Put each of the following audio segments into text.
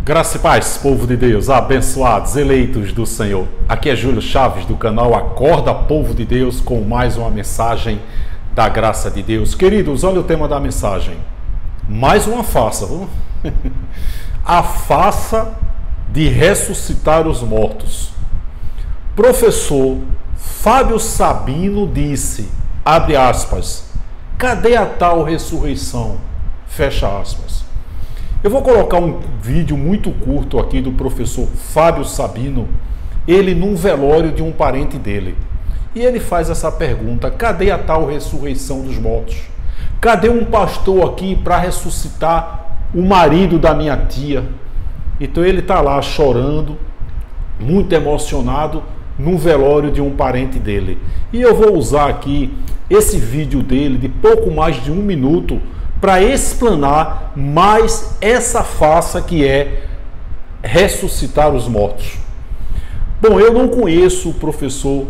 Graça e paz, povo de Deus, abençoados, eleitos do Senhor. Aqui é Júlio Chaves do canal Acorda, Povo de Deus, com mais uma mensagem da graça de Deus. Queridos, olha o tema da mensagem. Mais uma farsa, viu? A farsa de ressuscitar os mortos. Professor Fábio Sabino disse, abre aspas, cadê a tal ressurreição? Fecha aspas. Eu vou colocar um vídeo muito curto aqui do professor Fábio Sabino, ele num velório de um parente dele. E ele faz essa pergunta, cadê a tal ressurreição dos mortos? Cadê um pastor aqui para ressuscitar o marido da minha tia? Então ele está lá chorando, muito emocionado, no velório de um parente dele. E eu vou usar aqui esse vídeo dele de pouco mais de 1 minuto para explanar mais essa farsa que é ressuscitar os mortos. Bom, eu não conheço o professor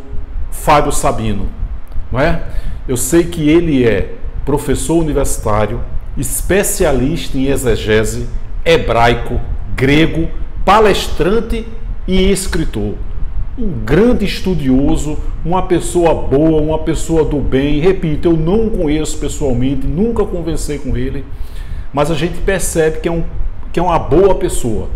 Fábio Sabino, não é? Eu sei que ele é professor universitário, especialista em exegese, hebraico, grego, palestrante e escritor. Um grande estudioso, uma pessoa boa, uma pessoa do bem. Repito, eu não conheço pessoalmente, nunca conversei com ele, mas a gente percebe que é uma boa pessoa.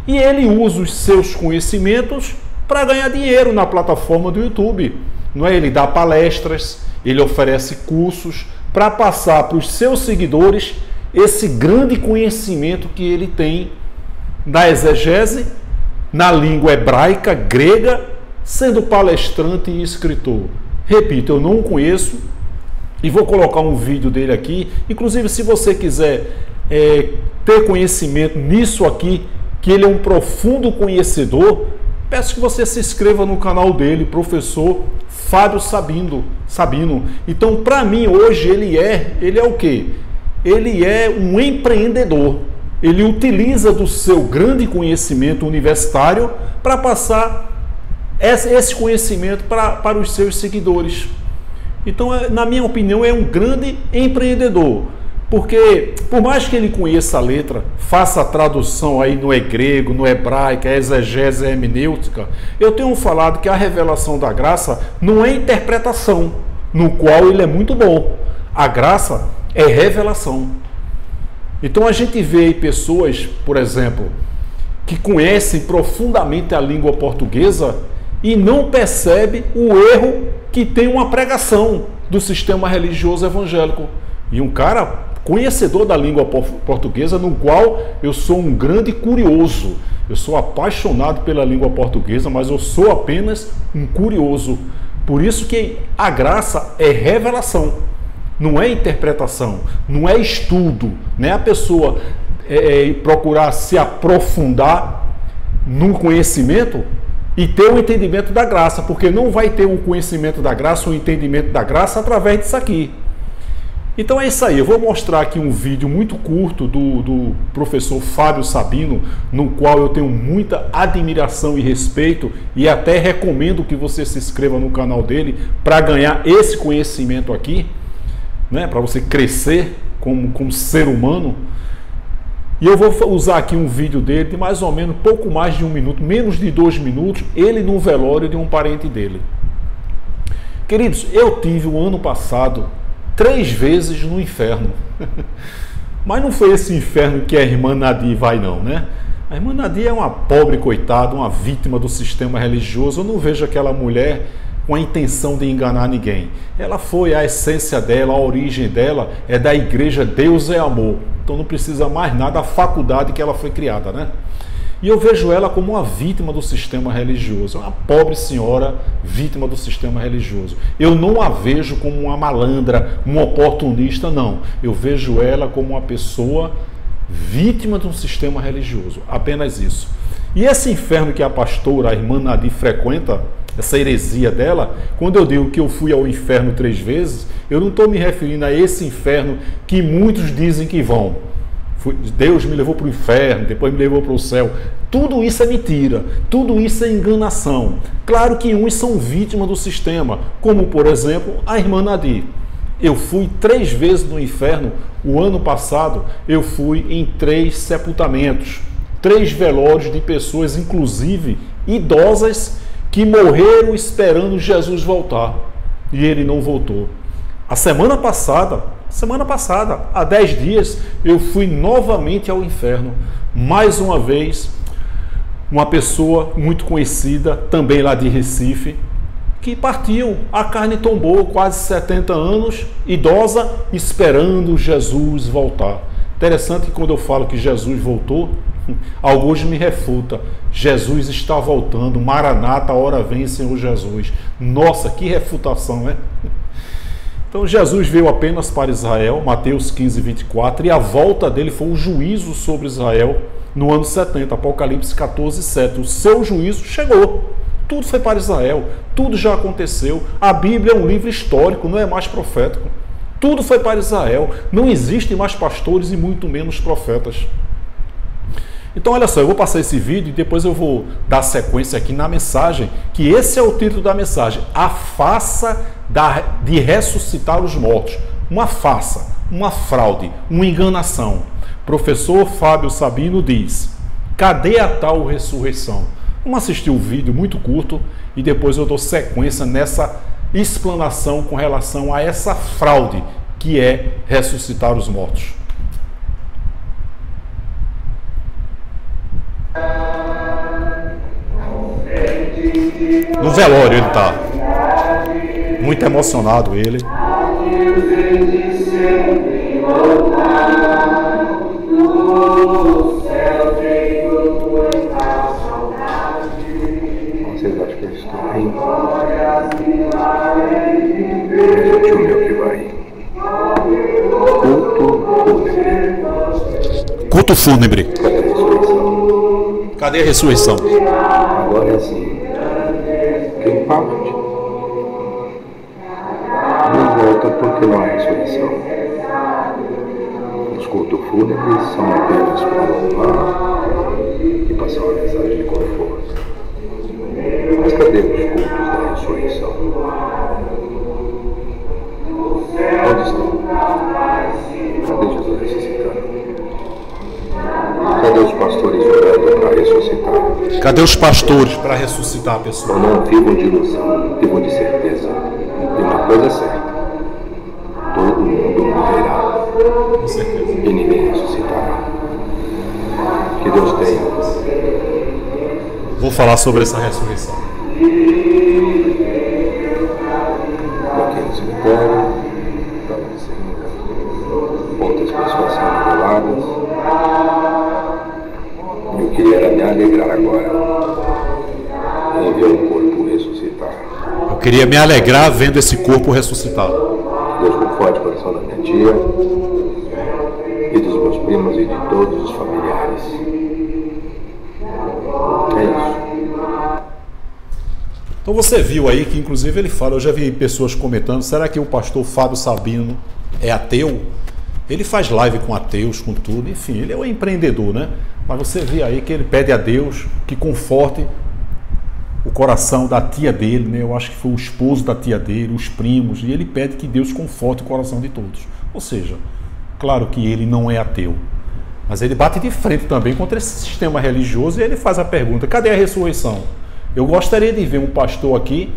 E ele usa os seus conhecimentos para ganhar dinheiro na plataforma do YouTube. Não é? Ele dá palestras, ele oferece cursos para passar para os seus seguidores esse grande conhecimento que ele tem na exegese, na língua hebraica, grega, sendo palestrante e escritor. Repito, eu não conheço e vou colocar um vídeo dele aqui. Inclusive, se você quiser ter conhecimento nisso aqui, que ele é um profundo conhecedor, peço que você se inscreva no canal dele, professor Fábio Sabino. Então, para mim, hoje, ele é o quê? Ele é um empreendedor. Ele utiliza do seu grande conhecimento universitário para passar esse conhecimento para os seus seguidores. Então, na minha opinião, é um grande empreendedor. Porque, por mais que ele conheça a letra, faça a tradução aí no grego, no hebraico, a exegese, a hermenêutica, eu tenho falado que a revelação da graça não é interpretação, no qual ele é muito bom. A graça é revelação. Então a gente vê pessoas, por exemplo, que conhecem profundamente a língua portuguesa e não percebe o erro que tem uma pregação do sistema religioso evangélico. E um cara conhecedor da língua portuguesa, no qual eu sou um grande curioso. Eu sou apaixonado pela língua portuguesa, mas eu sou apenas um curioso. Por isso que a graça é revelação. Não é interpretação, não é estudo, não é a pessoa procurar se aprofundar no conhecimento e ter o entendimento da graça, porque não vai ter o conhecimento da graça, o entendimento da graça através disso aqui. Então é isso aí, eu vou mostrar aqui um vídeo muito curto do professor Fábio Sabino, no qual eu tenho muita admiração e respeito e até recomendo que você se inscreva no canal dele para ganhar esse conhecimento aqui, né, para você crescer como ser humano. E eu vou usar aqui um vídeo dele de mais ou menos pouco mais de 1 minuto, menos de 2 minutos, ele num velório de um parente dele. Queridos, eu tive o ano passado 3 vezes no inferno. Mas não foi esse inferno que a irmã Nadir vai não, né? A irmã Nadir é uma pobre coitada, uma vítima do sistema religioso. Eu não vejo aquela mulher com a intenção de enganar ninguém. Ela foi, a essência dela, a origem dela é da igreja Deus é Amor. Então não precisa mais nada, a faculdade que ela foi criada, né? E eu vejo ela como uma vítima do sistema religioso, uma pobre senhora vítima do sistema religioso. Eu não a vejo como uma malandra, uma oportunista, não. Eu vejo ela como uma pessoa vítima de um sistema religioso, apenas isso. E esse inferno que a pastora, a irmã Nadir, frequenta, essa heresia dela, quando eu digo que eu fui ao inferno 3 vezes, eu não estou me referindo a esse inferno que muitos dizem que vão. Deus me levou para o inferno, depois me levou para o céu. Tudo isso é mentira, tudo isso é enganação. Claro que uns são vítimas do sistema, como por exemplo a irmã Nadir. Eu fui 3 vezes no inferno. O ano passado eu fui em 3 sepultamentos. 3 velórios de pessoas, inclusive idosas, que morreram esperando Jesus voltar. E ele não voltou. A semana passada, há 10 dias, eu fui novamente ao inferno. Mais uma vez, uma pessoa muito conhecida, também lá de Recife, que partiu, a carne tombou, quase 70 anos, idosa, esperando Jesus voltar. Interessante que quando eu falo que Jesus voltou, alguns me refutam. Jesus está voltando, Maranata, a hora vem, Senhor Jesus. Nossa, que refutação, né? Então Jesus veio apenas para Israel, Mateus 15, 24, e a volta dele foi um juízo sobre Israel no ano 70, Apocalipse 14, 7. O seu juízo chegou. Tudo foi para Israel, tudo já aconteceu. A Bíblia é um livro histórico, não é mais profético. Tudo foi para Israel. Não existem mais pastores e muito menos profetas. Então, olha só, eu vou passar esse vídeo e depois eu vou dar sequência aqui na mensagem, que esse é o título da mensagem: a farsa de ressuscitar os mortos. Uma farsa, uma fraude, uma enganação. Professor Fábio Sabino diz: cadê a tal ressurreição? Vamos assistir o vídeo muito curto e depois eu dou sequência nessa explanação com relação a essa fraude que é ressuscitar os mortos. No velório ele está muito emocionado, ele. Vocês acham que eu estou rindo? Gente, o meu que vai. Culto fúnebre. Cadê a ressurreição? Cadê a ressurreição? Agora é assim. Quem parte não volta porque não há ressurreição. Os cultos fúnebres são apenas para louvar e passar uma mensagem de conforto. Mas cadê os cultos da ressurreição? Onde estão? Cadê Jesus ressuscitando? Cadê os pastores orando para ressuscitar? Cadê os pastores para ressuscitar a pessoa? Eu não vivo de ilusão, vivo de certeza. E uma coisa é certa: todo mundo morrerá. Com certeza. E ninguém ressuscitará. Que Deus tenha. Vou falar sobre essa ressurreição. Aqui no cemitério, outras pessoas são reveladas. Eu queria me alegrar agora em ver um corpo ressuscitar. Eu queria me alegrar vendo esse corpo ressuscitar. Deus conforte o coração da minha tia e dos meus primos e de todos os familiares. É isso. Então você viu aí que inclusive ele fala, eu já vi pessoas comentando, será que o pastor Fábio Sabino é ateu? Ele faz live com ateus, com tudo, enfim, ele é um empreendedor, né? Mas você vê aí que ele pede a Deus que conforte o coração da tia dele, né? Eu acho que foi o esposo da tia dele, os primos, e ele pede que Deus conforte o coração de todos. Ou seja, claro que ele não é ateu, mas ele bate de frente também contra esse sistema religioso e ele faz a pergunta: cadê a ressurreição? Eu gostaria de ver um pastor aqui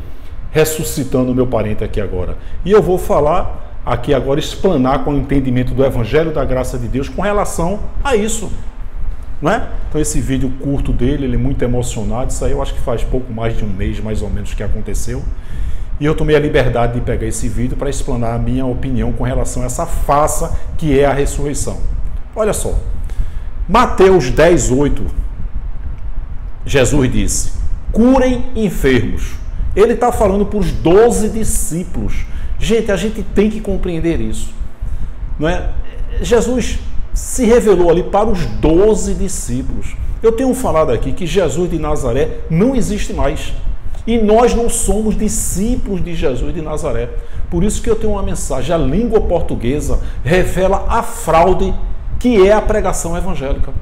ressuscitando o meu parente aqui agora. E eu vou falar aqui agora, explanar com o entendimento do Evangelho da Graça de Deus com relação a isso. Não é? Então esse vídeo curto dele, ele é muito emocionado. Isso aí eu acho que faz pouco mais de um mês, mais ou menos, que aconteceu. E eu tomei a liberdade de pegar esse vídeo para explanar a minha opinião com relação a essa farsa que é a ressurreição. Olha só. Mateus 10, 8. Jesus disse: curem enfermos. Ele está falando para os 12 discípulos. Gente, a gente tem que compreender isso. Não é? Jesus se revelou ali para os 12 discípulos. Eu tenho falado aqui que Jesus de Nazaré não existe mais. E nós não somos discípulos de Jesus de Nazaré. Por isso que eu tenho uma mensagem. A língua portuguesa revela a fraude que é a pregação evangélica.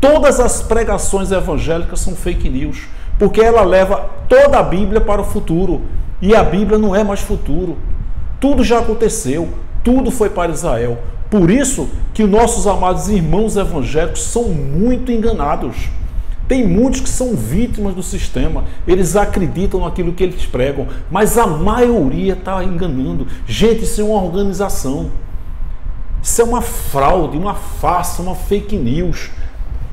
Todas as pregações evangélicas são fake news, porque ela leva toda a Bíblia para o futuro. E a Bíblia não é mais futuro. Tudo já aconteceu. Tudo foi para Israel. Por isso que nossos amados irmãos evangélicos são muito enganados. Tem muitos que são vítimas do sistema, eles acreditam naquilo que eles pregam, mas a maioria está enganando. Gente, isso é uma organização. Isso é uma fraude, uma farsa, uma fake news.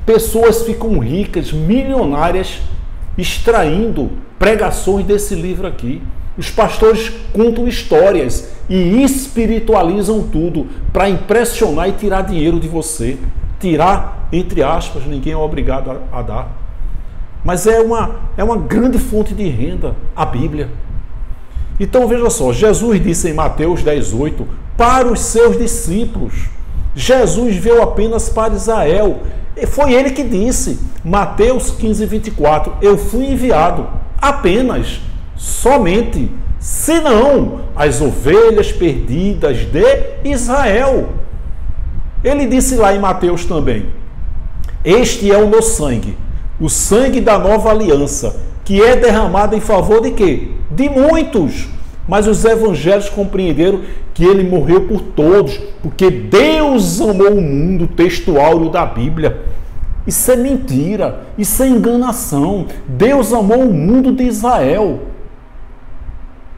Pessoas ficam ricas, milionárias, extraindo pregações desse livro aqui. Os pastores contam histórias e espiritualizam tudo para impressionar e tirar dinheiro de você. Tirar, entre aspas, ninguém é obrigado a dar. Mas é uma grande fonte de renda, a Bíblia. Então veja só, Jesus disse em Mateus 10:8 para os seus discípulos. Jesus veio apenas para Israel. E foi ele que disse, Mateus 15:24, eu fui enviado apenas, somente, senão as ovelhas perdidas de Israel. Ele disse lá em Mateus também, este é o meu sangue, o sangue da nova aliança, que é derramado em favor de quê? De muitos. Mas os evangélicos compreenderam que ele morreu por todos, porque Deus amou o mundo, texto áureo da Bíblia. Isso é mentira, isso é enganação. Deus amou o mundo de Israel.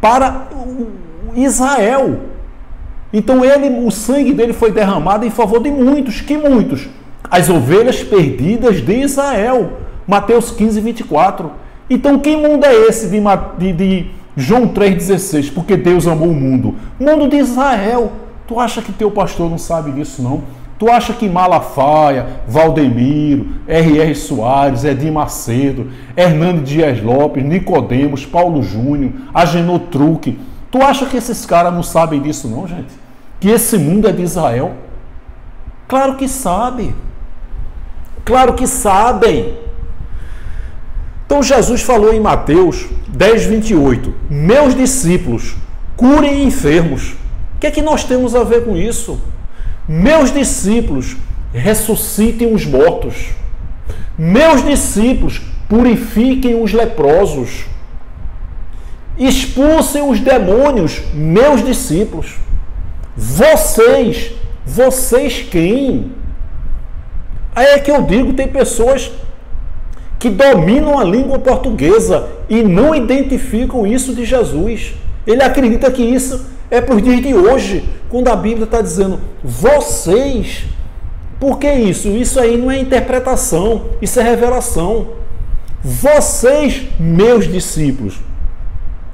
Para Israel. Então o sangue dele foi derramado em favor de muitos. Que muitos? As ovelhas perdidas de Israel. Mateus 15:24. Então que mundo é esse de João 3,16, porque Deus amou o mundo. Mundo de Israel. Tu acha que teu pastor não sabe disso, não? Tu acha que Malafaia, Valdemiro, R.R. Soares, Edir Macedo, Hernando Dias Lopes, Nicodemos, Paulo Júnior, Agenor Truque, tu acha que esses caras não sabem disso, não, gente? Que esse mundo é de Israel? Claro que sabe. Claro que sabem. Então Jesus falou em Mateus 10:28, meus discípulos, curem enfermos. O que é que nós temos a ver com isso? Meus discípulos, ressuscitem os mortos. Meus discípulos, purifiquem os leprosos. Expulsem os demônios, meus discípulos. Vocês quem? Aí é que eu digo, tem pessoas que dominam a língua portuguesa e não identificam isso de Jesus. Ele acredita que isso é para os dias de hoje, quando a Bíblia está dizendo vocês. Por que isso? Isso aí não é interpretação, isso é revelação. Vocês, meus discípulos,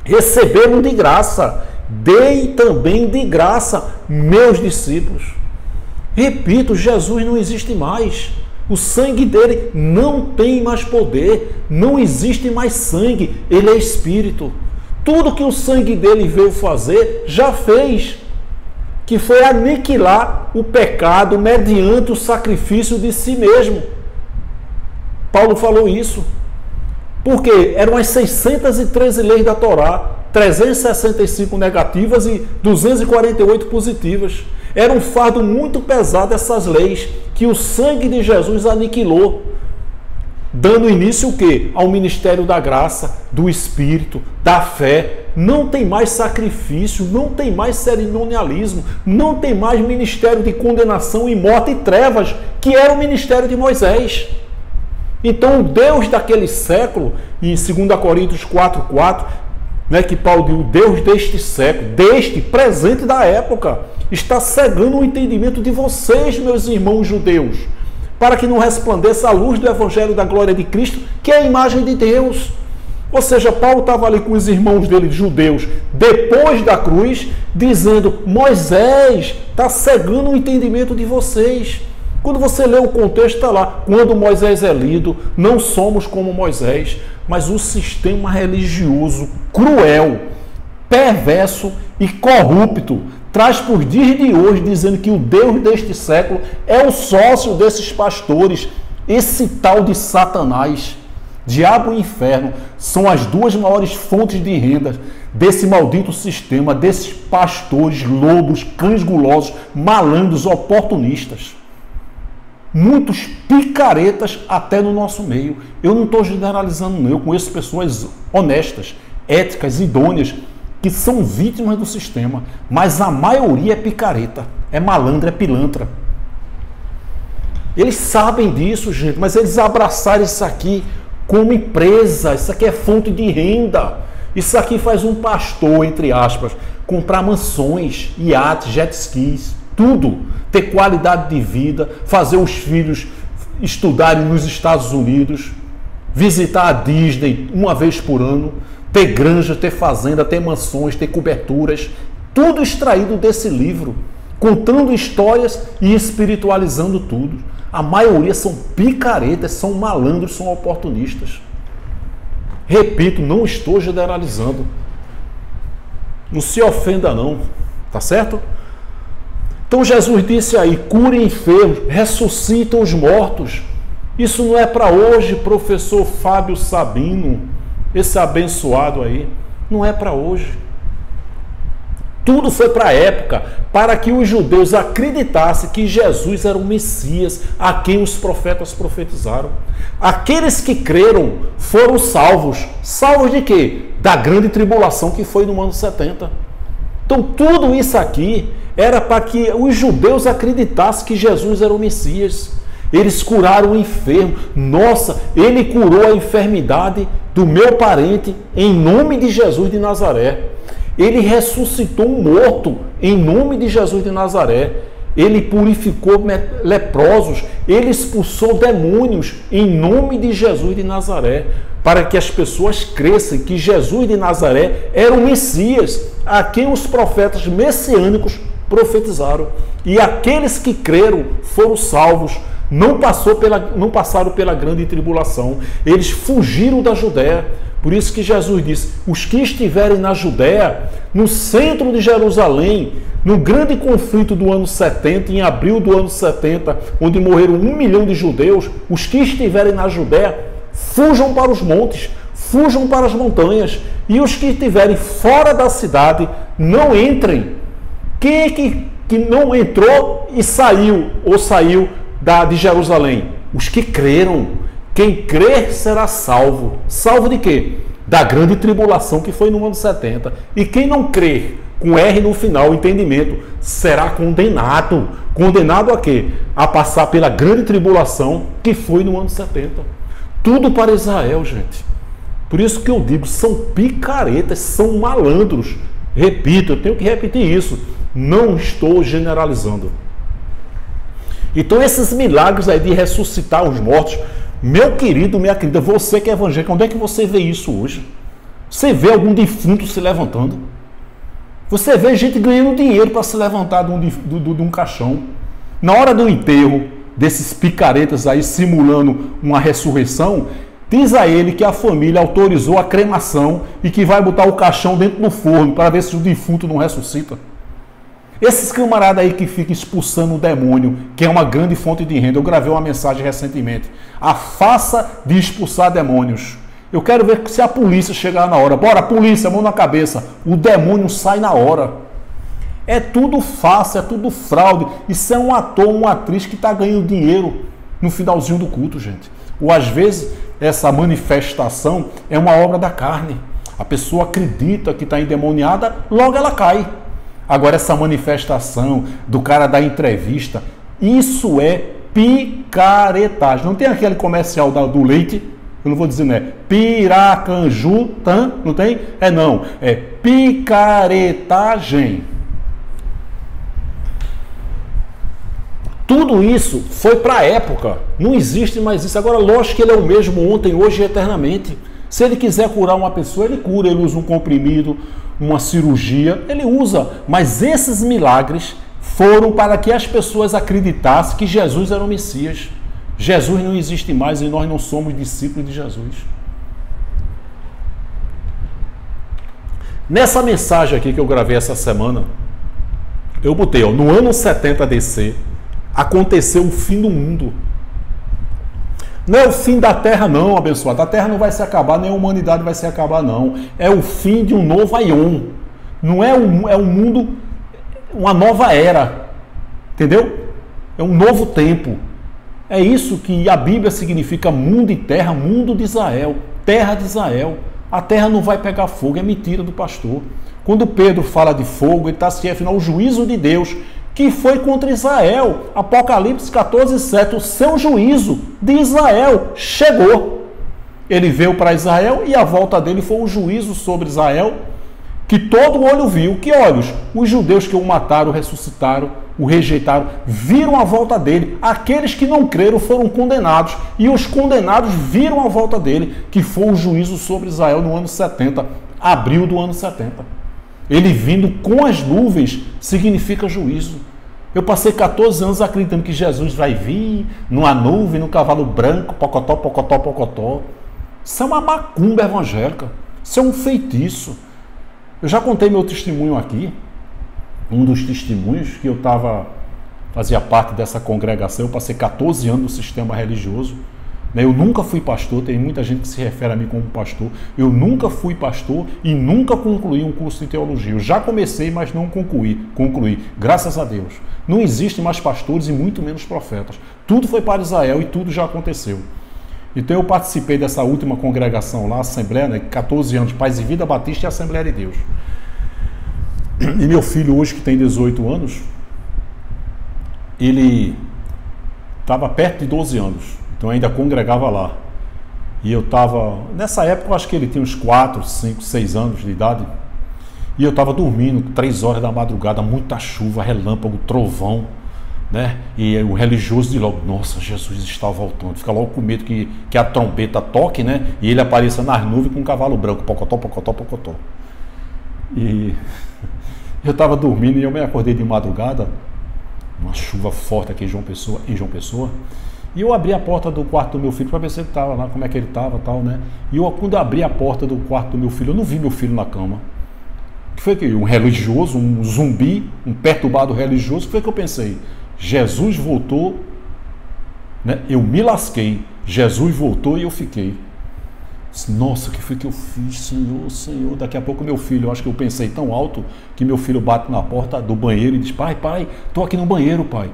receberam de graça, dei também de graça, meus discípulos. Repito, Jesus não existe mais. O sangue dele não tem mais poder, não existe mais sangue, ele é espírito. Tudo que o sangue dele veio fazer, já fez, que foi aniquilar o pecado mediante o sacrifício de si mesmo. Paulo falou isso. Porque eram as 613 leis da Torá, 365 negativas e 248 positivas. Era um fardo muito pesado essas leis, que o sangue de Jesus aniquilou, dando início o quê? Ao ministério da graça, do Espírito, da fé. Não tem mais sacrifício, não tem mais cerimonialismo, não tem mais ministério de condenação e morte e trevas, que era o ministério de Moisés. Então o Deus daquele século, em 2 Coríntios 4:4, que Paulo diz, o Deus deste século, deste presente da época, está cegando o entendimento de vocês, meus irmãos judeus, para que não resplandeça a luz do Evangelho da glória de Cristo, que é a imagem de Deus. Ou seja, Paulo estava ali com os irmãos dele, judeus, depois da cruz, dizendo, Moisés está cegando o entendimento de vocês. Quando você lê o contexto, está lá, quando Moisés é lido, não somos como Moisés, mas o sistema religioso cruel, perverso e corrupto traz por dias de hoje dizendo que o Deus deste século é o sócio desses pastores. Esse tal de Satanás, diabo e inferno, são as duas maiores fontes de renda desse maldito sistema, desses pastores, lobos, cães gulosos, malandros, oportunistas. Muitos picaretas até no nosso meio. Eu não estou generalizando, não. Eu conheço pessoas honestas, éticas, idôneas, que são vítimas do sistema, mas a maioria é picareta. é malandro, é pilantra. Eles sabem disso, gente, mas eles abraçaram isso aqui como empresa. Isso aqui é fonte de renda. Isso aqui faz um pastor, entre aspas, comprar mansões, iates, jet skis, tudo. Ter qualidade de vida, fazer os filhos estudarem nos Estados Unidos, visitar a Disney uma vez por ano, ter granja, ter fazenda, ter mansões, ter coberturas. Tudo extraído desse livro, contando histórias e espiritualizando tudo. A maioria são picaretas, são malandros, são oportunistas. Repito, não estou generalizando. Não se ofenda não, tá certo? Então Jesus disse aí, curem enfermos, ressuscitam os mortos. Isso não é para hoje, professor Fábio Sabino, esse abençoado aí. Não é para hoje. Tudo foi para a época, para que os judeus acreditassem que Jesus era o Messias, a quem os profetas profetizaram. Aqueles que creram foram salvos. Salvos de quê? Da grande tribulação que foi no ano 70. Então tudo isso aqui era para que os judeus acreditassem que Jesus era o Messias. Eles curaram o enfermo. Nossa, ele curou a enfermidade do meu parente em nome de Jesus de Nazaré. Ele ressuscitou um morto em nome de Jesus de Nazaré. Ele purificou leprosos. Ele expulsou demônios em nome de Jesus de Nazaré. Para que as pessoas cresçam que Jesus de Nazaré era o Messias, a quem os profetas messiânicos profetizaram. E aqueles que creram foram salvos. Não passaram pela grande tribulação. Eles fugiram da Judéia. Por isso que Jesus disse, os que estiverem na Judéia, no centro de Jerusalém, no grande conflito do ano 70, em abril do ano 70, onde morreram 1 milhão de judeus, os que estiverem na Judéia, fujam para os montes, fujam para as montanhas, e os que estiverem fora da cidade, não entrem. Quem é que não entrou e saiu, ou saiu de Jerusalém? Os que creram. Quem crer será salvo. Salvo de quê? Da grande tribulação que foi no ano 70. E quem não crer, com R no final, entendimento, será condenado. Condenado a quê? A passar pela grande tribulação que foi no ano 70. Tudo para Israel, gente. Por isso que eu digo, são picaretas, são malandros. Repito, eu tenho que repetir isso. Não estou generalizando. Então esses milagres aí de ressuscitar os mortos, meu querido, minha querida, você que é evangélico, onde é que você vê isso hoje? Você vê algum defunto se levantando? Você vê gente ganhando dinheiro para se levantar de um caixão? Na hora do enterro desses picaretas aí simulando uma ressurreição, diz a ele que a família autorizou a cremação e que vai botar o caixão dentro do forno para ver se o defunto não ressuscita. Esses camaradas aí que ficam expulsando o demônio, que é uma grande fonte de renda. Eu gravei uma mensagem recentemente. A faça de expulsar demônios. Eu quero ver se a polícia chegar na hora. Bora, polícia, mão na cabeça. O demônio sai na hora. É tudo farsa, é tudo fraude. Isso é um ator, uma atriz que está ganhando dinheiro no finalzinho do culto, gente. Ou às vezes essa manifestação é uma obra da carne. A pessoa acredita que está endemoniada, logo ela cai. Agora, essa manifestação do cara da entrevista, isso é picaretagem. Não tem aquele comercial do leite? Eu não vou dizer, né? Piracanju, não tem? Não. É picaretagem. Tudo isso foi para a época. Não existe mais isso. Agora, lógico que ele é o mesmo ontem, hoje e eternamente. Se ele quiser curar uma pessoa, ele cura. Ele usa um comprimido, uma cirurgia, ele usa. Mas esses milagres foram para que as pessoas acreditassem que Jesus era o Messias. Jesus não existe mais e nós não somos discípulos de Jesus. Nessa mensagem aqui que eu gravei essa semana, eu botei, no ano 70 DC, aconteceu o fim do mundo. Não é o fim da Terra não, abençoado. A Terra não vai se acabar, nem a humanidade vai se acabar não. É o fim de um novo aion. Não é um mundo, uma nova era. Entendeu? É um novo tempo. É isso que a Bíblia significa mundo e terra, mundo de Israel, terra de Israel. A terra não vai pegar fogo, é mentira do pastor. Quando Pedro fala de fogo, ele está se referindo ao juízo de Deus que foi contra Israel. Apocalipse 14:7, o seu juízo de Israel chegou. Ele veio para Israel e a volta dele foi o juízo sobre Israel, que todo olho viu. Que olhos? Os judeus que o mataram, ressuscitaram, o rejeitaram, viram a volta dele. Aqueles que não creram foram condenados, e os condenados viram a volta dele, que foi o juízo sobre Israel no ano 70, abril do ano 70. Ele vindo com as nuvens significa juízo. Eu passei 14 anos acreditando que Jesus vai vir numa nuvem, num cavalo branco, pocotó, pocotó, pocotó. Isso é uma macumba evangélica. Isso é um feitiço. Eu já contei meu testemunho aqui. Um dos testemunhos que eu fazia parte dessa congregação. Eu passei 14 anos no sistema religioso. Eu nunca fui pastor, tem muita gente que se refere a mim como pastor. Eu nunca fui pastor e nunca concluí um curso de teologia. Eu já comecei, mas não concluí. Graças a Deus. Não existem mais pastores e muito menos profetas. Tudo foi para Israel e tudo já aconteceu. Então eu participei dessa última congregação lá, Assembleia, 14 anos, Paz e Vida Batista e Assembleia de Deus. E meu filho hoje, que tem 18 anos, ele estava perto de 12 anos. Então eu ainda congregava lá. E eu estava... Nessa época eu acho que ele tinha uns 4, 5, 6 anos de idade. E eu estava dormindo, 3 horas da madrugada, muita chuva, relâmpago, trovão, né? E o religioso de logo, nossa, Jesus está voltando. Fica logo com medo que a trombeta toque, né? E ele apareça nas nuvens com um cavalo branco, pocotó, pocotó, pocotó. E eu estava dormindo e eu me acordei de madrugada, uma chuva forte aqui em João Pessoa. E eu abri a porta do quarto do meu filho para ver se ele estava lá, como é que ele estava, tal, né? E quando eu abri a porta do quarto do meu filho, eu não vi meu filho na cama. O que foi que um religioso, um zumbi, um perturbado religioso, o que foi que eu pensei? Jesus voltou, né? Eu me lasquei. Jesus voltou e eu fiquei. Nossa, o que foi que eu fiz, Senhor, Senhor? Daqui a pouco meu filho, eu acho que eu pensei tão alto que meu filho bate na porta do banheiro e diz: pai, estou aqui no banheiro, pai.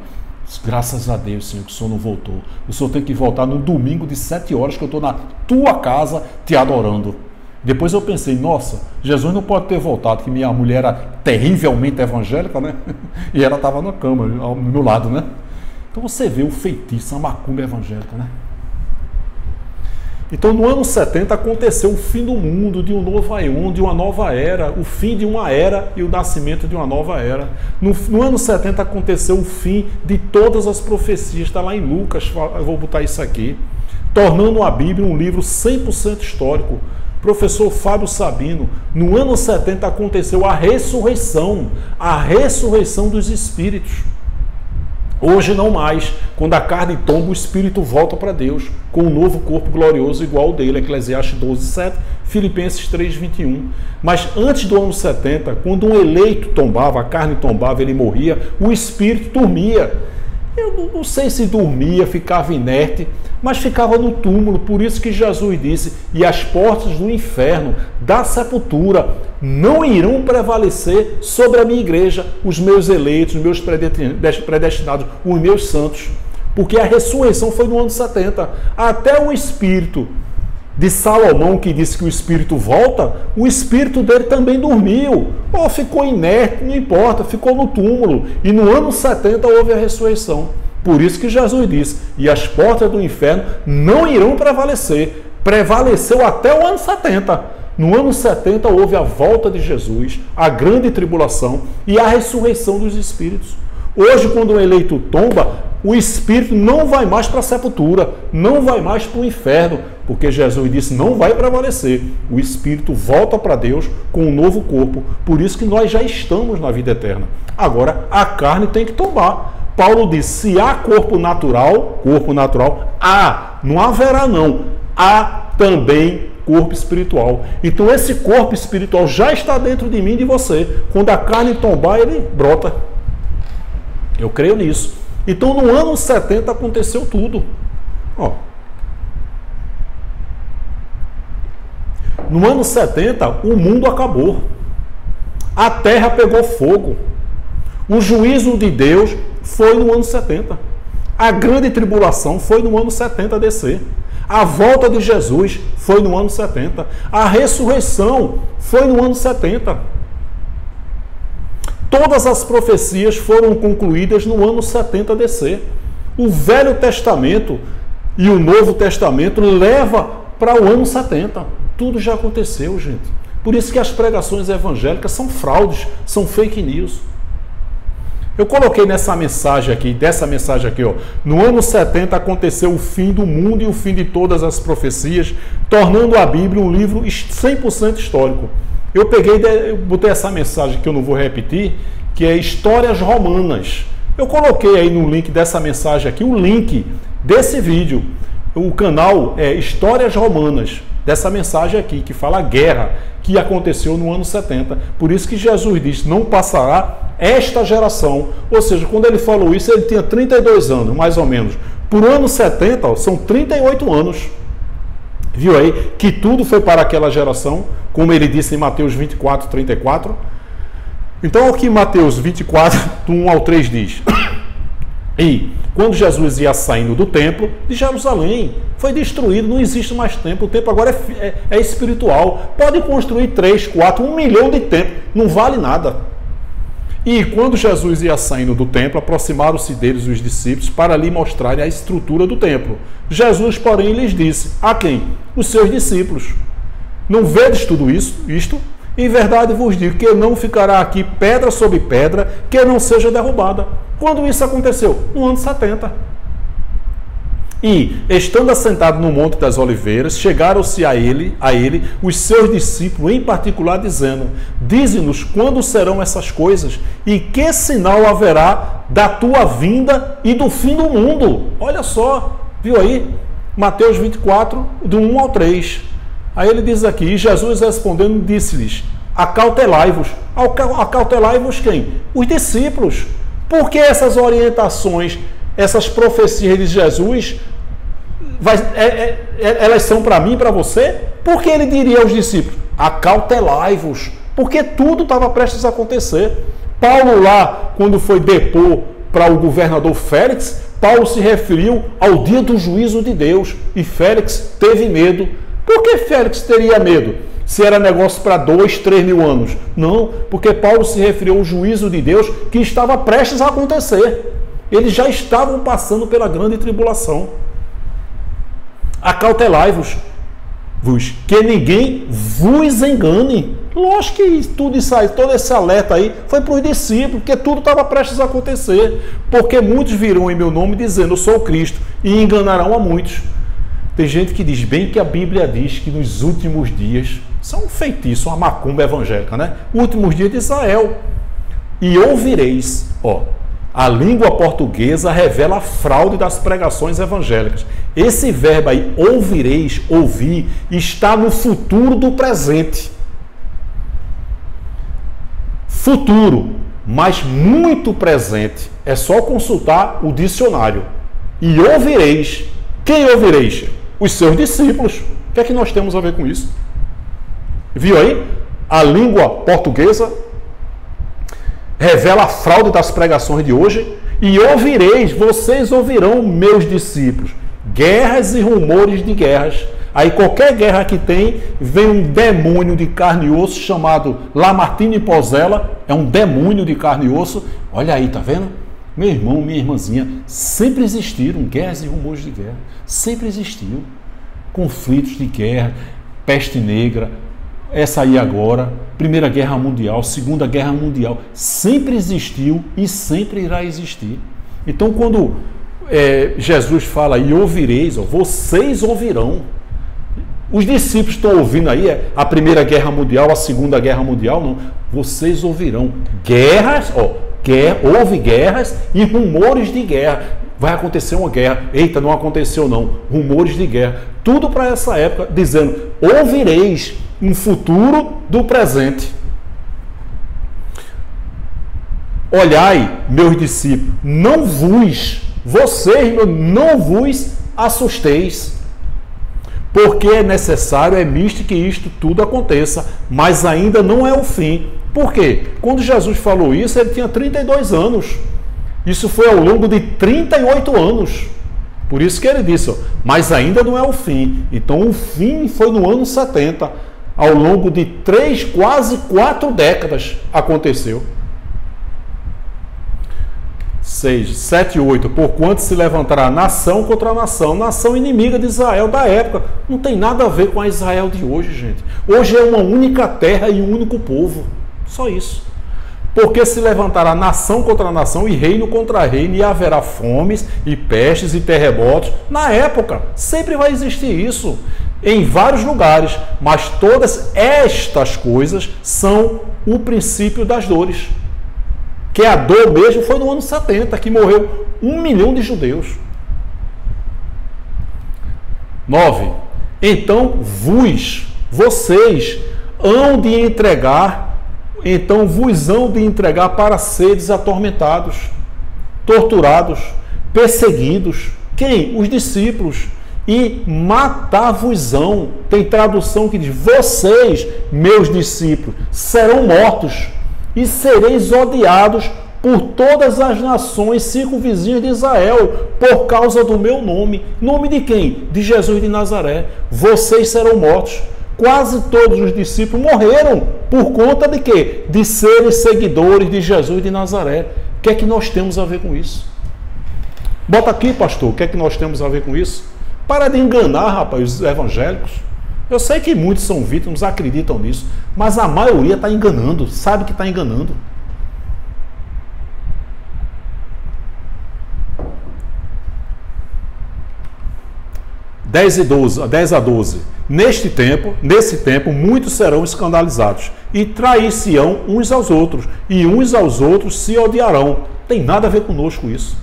Graças a Deus, Senhor, que o Senhor não voltou. O Senhor tem que voltar no domingo de 7 horas que eu estou na tua casa te adorando. Depois eu pensei, nossa, Jesus não pode ter voltado, que minha mulher era terrivelmente evangélica, né? E ela estava na cama, ao meu lado, né? Então você vê o feitiço, a macumba evangélica, né? Então no ano 70 aconteceu o fim do mundo, de um novo aion, de uma nova era, o fim de uma era e o nascimento de uma nova era. No ano 70 aconteceu o fim de todas as profecias, está lá em Lucas, eu vou botar isso aqui, tornando a Bíblia um livro 100% histórico. Professor Fábio Sabino, no ano 70 aconteceu a ressurreição dos espíritos. Hoje não mais. Quando a carne tomba, o espírito volta para Deus, com um novo corpo glorioso igual ao dele. Eclesiastes 12:7, Filipenses 3:21. Mas antes do ano 70, quando um eleito tombava, a carne tombava, ele morria, o espírito dormia. Eu não sei se dormia, ficava inerte, mas ficava no túmulo. Por isso que Jesus disse: e as portas do inferno, da sepultura, não irão prevalecer sobre a minha igreja, os meus eleitos, os meus predestinados, os meus santos. Porque a ressurreição foi no ano 70. Até o espírito de Salomão, que disse que o espírito volta, o espírito dele também dormiu. Ou ficou inerte, não importa, ficou no túmulo. E no ano 70 houve a ressurreição. Por isso que Jesus disse: e as portas do inferno não irão prevalecer. Prevaleceu até o ano 70. No ano 70 houve a volta de Jesus, a grande tribulação e a ressurreição dos espíritos. Hoje, quando o eleito tomba, o espírito não vai mais para a sepultura, não vai mais para o inferno, porque Jesus disse: não vai prevalecer. O espírito volta para Deus com um novo corpo. Por isso que nós já estamos na vida eterna. Agora, a carne tem que tombar. Paulo diz: se há corpo natural, não haverá não. Há também corpo espiritual. Então esse corpo espiritual já está dentro de mim e de você. Quando a carne tombar, ele brota. Eu creio nisso. Então no ano 70 aconteceu tudo. Ó. No ano 70 o mundo acabou. A terra pegou fogo. O juízo de Deus foi no ano 70. A grande tribulação foi no ano 70 descer. A volta de Jesus foi no ano 70. A ressurreição foi no ano 70. Todas as profecias foram concluídas no ano 70 DC. O Velho Testamento e o Novo Testamento leva para o ano 70. Tudo já aconteceu, gente. Por isso que as pregações evangélicas são fraudes, são fake news. Eu coloquei nessa mensagem aqui, ó, no ano 70 aconteceu o fim do mundo e o fim de todas as profecias, tornando a Bíblia um livro 100% histórico. Eu botei essa mensagem que eu não vou repetir, que é Histórias Romanas. Eu coloquei aí no link dessa mensagem aqui, o link desse vídeo. O canal é Histórias Romanas, dessa mensagem aqui, que fala a guerra que aconteceu no ano 70. Por isso que Jesus disse, não passará esta geração. Ou seja, quando ele falou isso, ele tinha 32 anos, mais ou menos. Por ano 70, ó, são 38 anos. Viu aí que tudo foi para aquela geração, como ele disse em Mateus 24, 34. Então, o que Mateus 24, do 1 ao 3 diz? E quando Jesus ia saindo do templo de Jerusalém, foi destruído, não existe mais templo, o templo agora é espiritual. Pode construir 3, 4, 1 milhão de templos, não vale nada. E quando Jesus ia saindo do templo, aproximaram-se deles os discípulos para lhe mostrarem a estrutura do templo. Jesus, porém, lhes disse, a quem? Os seus discípulos. Não vedes tudo isto? Em verdade vos digo que não ficará aqui pedra sobre pedra que não seja derrubada. Quando isso aconteceu? No ano 70. E, estando assentado no Monte das Oliveiras, chegaram-se a ele, os seus discípulos, em particular, dizendo, dize-nos quando serão essas coisas e que sinal haverá da tua vinda e do fim do mundo. Olha só, viu aí? Mateus 24, do 1 ao 3. Aí ele diz aqui, e Jesus respondendo, disse-lhes, acautelai-vos. Acautelai-vos quem? Os discípulos. Por que essas orientações, essas profecias de Jesus, elas são para mim e para você? Por que ele diria aos discípulos, acautelai-vos? Porque tudo estava prestes a acontecer. Paulo lá, quando foi depor para o governador Félix, Paulo se referiu ao dia do juízo de Deus. E Félix teve medo. Por que Félix teria medo? Se era negócio para 2, 3 mil anos. Não, porque Paulo se referiu ao juízo de Deus que estava prestes a acontecer. Eles já estavam passando pela grande tribulação. Acautelai-vos, que ninguém vos engane. Lógico que tudo isso aí, todo esse alerta aí, foi para os discípulos, porque tudo estava prestes a acontecer. Porque muitos virão em meu nome dizendo, eu sou o Cristo, e enganarão a muitos. Tem gente que diz bem que a Bíblia diz que nos últimos dias, isso é um feitiço, uma macumba evangélica, né? Últimos dias de Israel. E ouvireis, ó, a língua portuguesa revela a fraude das pregações evangélicas. Esse verbo aí, ouvireis, ouvir, está no futuro do presente. Futuro, mas muito presente. É só consultar o dicionário. E ouvireis. Quem ouvireis? Os seus discípulos. O que é que nós temos a ver com isso? Viu aí? A língua portuguesa revela a fraude das pregações de hoje. E ouvireis, vocês ouvirão, meus discípulos, guerras e rumores de guerras. Aí qualquer guerra que tem, vem um demônio de carne e osso chamado Lamartine Pozella. É um demônio de carne e osso. Olha aí, tá vendo? Meu irmão, minha irmãzinha, sempre existiram guerras e rumores de guerra. Sempre existiu. Conflitos de guerra, peste negra, essa aí agora, Primeira Guerra Mundial, Segunda Guerra Mundial. Sempre existiu e sempre irá existir. Então, quando Jesus fala, e ouvireis, ó, vocês ouvirão. Os discípulos estão ouvindo aí a Primeira Guerra Mundial, a Segunda Guerra Mundial, não. Vocês ouvirão guerras, ó. Houve guerras e rumores de guerra. Vai acontecer uma guerra. Eita, não aconteceu não. Rumores de guerra. Tudo para essa época, dizendo, ouvireis um futuro do presente. Olhai, meus discípulos, vocês não vos assusteis. Porque é necessário, é misto que isto tudo aconteça, mas ainda não é o fim. Por quê? Quando Jesus falou isso, ele tinha 32 anos. Isso foi ao longo de 38 anos. Por isso que ele disse, ó, mas ainda não é o fim. Então o fim foi no ano 70. Ao longo de 3, quase 4 décadas aconteceu. 7 e 8. Porquanto se levantará nação contra nação, nação inimiga de Israel da época. Não tem nada a ver com a Israel de hoje, gente. Hoje é uma única terra e um único povo. Só isso. Porque se levantará nação contra nação e reino contra reino, e haverá fomes e pestes e terremotos. Na época, sempre vai existir isso, em vários lugares. Mas todas estas coisas são o princípio das dores. Que a dor mesmo foi no ano 70, que morreu 1 milhão de judeus. 9. Então vocês hão de entregar, vos hão de entregar para seres atormentados, torturados, perseguidos. Quem? Os discípulos. E matar-vos-ão. Tem tradução que diz: vocês, meus discípulos, serão mortos e sereis odiados por todas as nações circunvizinhas de Israel, por causa do meu nome. Nome de quem? De Jesus de Nazaré. Vocês serão mortos. Quase todos os discípulos morreram por conta de quê? De serem seguidores de Jesus de Nazaré. O que é que nós temos a ver com isso? Bota aqui, pastor, o que é que nós temos a ver com isso? Para de enganar, rapaz, os evangélicos. Eu sei que muitos são vítimas, acreditam nisso, mas a maioria está enganando, sabe que está enganando. (10 a 12). Nesse tempo, muitos serão escandalizados e trair-se-ão uns aos outros, e uns aos outros se odiarão. Tem nada a ver conosco isso.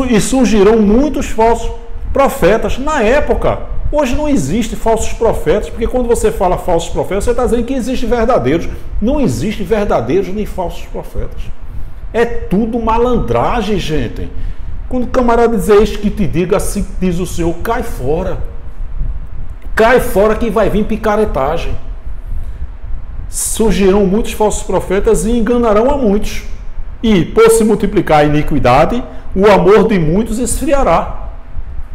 E surgirão muitos falsos profetas. Na época, hoje não existe falsos profetas, porque quando você fala falsos profetas, você está dizendo que existem verdadeiros. Não existe verdadeiros nem falsos profetas. É tudo malandragem, gente. Quando o camarada dizer isso que te diga, assim diz o Senhor, cai fora. Cai fora que vai vir picaretagem. Surgirão muitos falsos profetas e enganarão a muitos. E, por se multiplicar a iniquidade, o amor de muitos esfriará.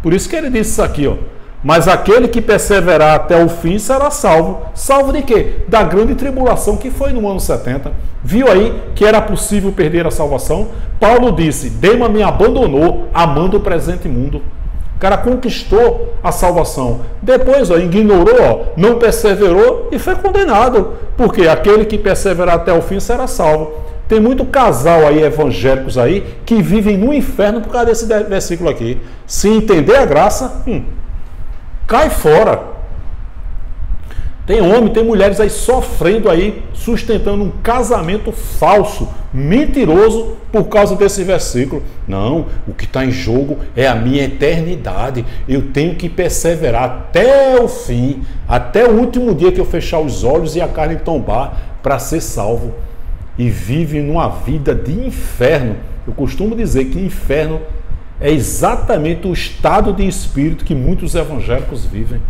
Por isso que ele disse isso aqui, ó. Mas aquele que perseverar até o fim será salvo. Salvo de quê? Da grande tribulação que foi no ano 70. Viu aí que era possível perder a salvação? Paulo disse: Dema me abandonou, amando o presente mundo. O cara conquistou a salvação. Depois, ó, ignorou, ó, não perseverou e foi condenado. Porque aquele que perseverar até o fim será salvo. Tem muito casal aí, evangélicos aí, que vivem no inferno por causa desse versículo aqui. Se entender a graça, cai fora. Tem homem, tem mulheres aí sofrendo aí, sustentando um casamento falso, mentiroso, por causa desse versículo. Não, o que está em jogo é a minha eternidade. Eu tenho que perseverar até o fim, até o último dia que eu fechar os olhos e a carne tombar, para ser salvo. E vive numa vida de inferno. Eu costumo dizer que inferno é exatamente o estado de espírito que muitos evangélicos vivem.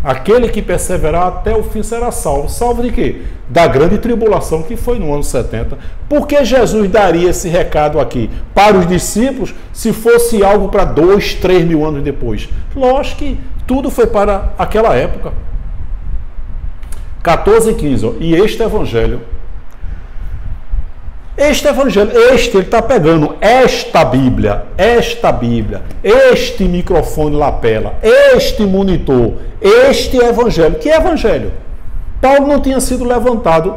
Aquele que perseverar até o fim será salvo. Salvo de quê? Da grande tribulação que foi no ano 70. Por que Jesus daria esse recado aqui para os discípulos se fosse algo para 2, 3 mil anos depois? Lógico que tudo foi para aquela época. 14 e 15. Ó. E este evangelho, ele está pegando esta Bíblia, este microfone lapela, este monitor, este evangelho. Que evangelho? Paulo não tinha sido levantado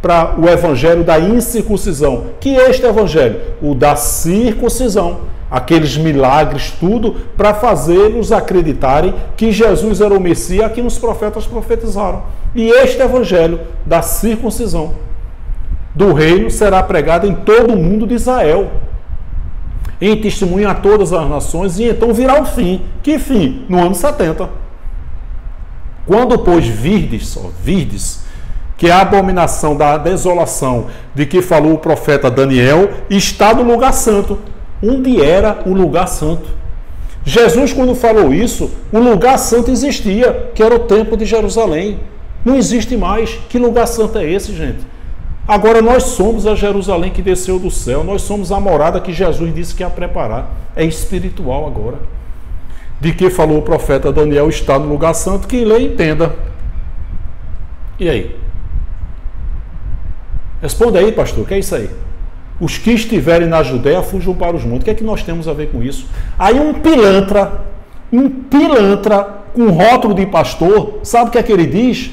para o evangelho da incircuncisão. Que este evangelho? O da circuncisão. Aqueles milagres, tudo, para fazê-los acreditarem que Jesus era o Messias que os profetas profetizaram. E este evangelho da circuncisão do reino será pregado em todo o mundo de Israel, em testemunho a todas as nações, e então virá o fim. Que fim? No ano 70. Quando, pois, virdes, que a abominação da desolação de que falou o profeta Daniel está no lugar santo. Onde era o lugar santo? Jesus, quando falou isso, o lugar santo existia, que era o templo de Jerusalém. Não existe mais. Que lugar santo é esse, gente? Agora nós somos a Jerusalém que desceu do céu, nós somos a morada que Jesus disse que ia preparar. É espiritual agora. De que falou o profeta Daniel está no lugar santo, quem lê entenda. E aí? Responda aí, pastor, o que é isso aí? Os que estiverem na Judéia fujam para os montes. O que é que nós temos a ver com isso? Aí um pilantra com rótulo de pastor, sabe o que é que ele diz?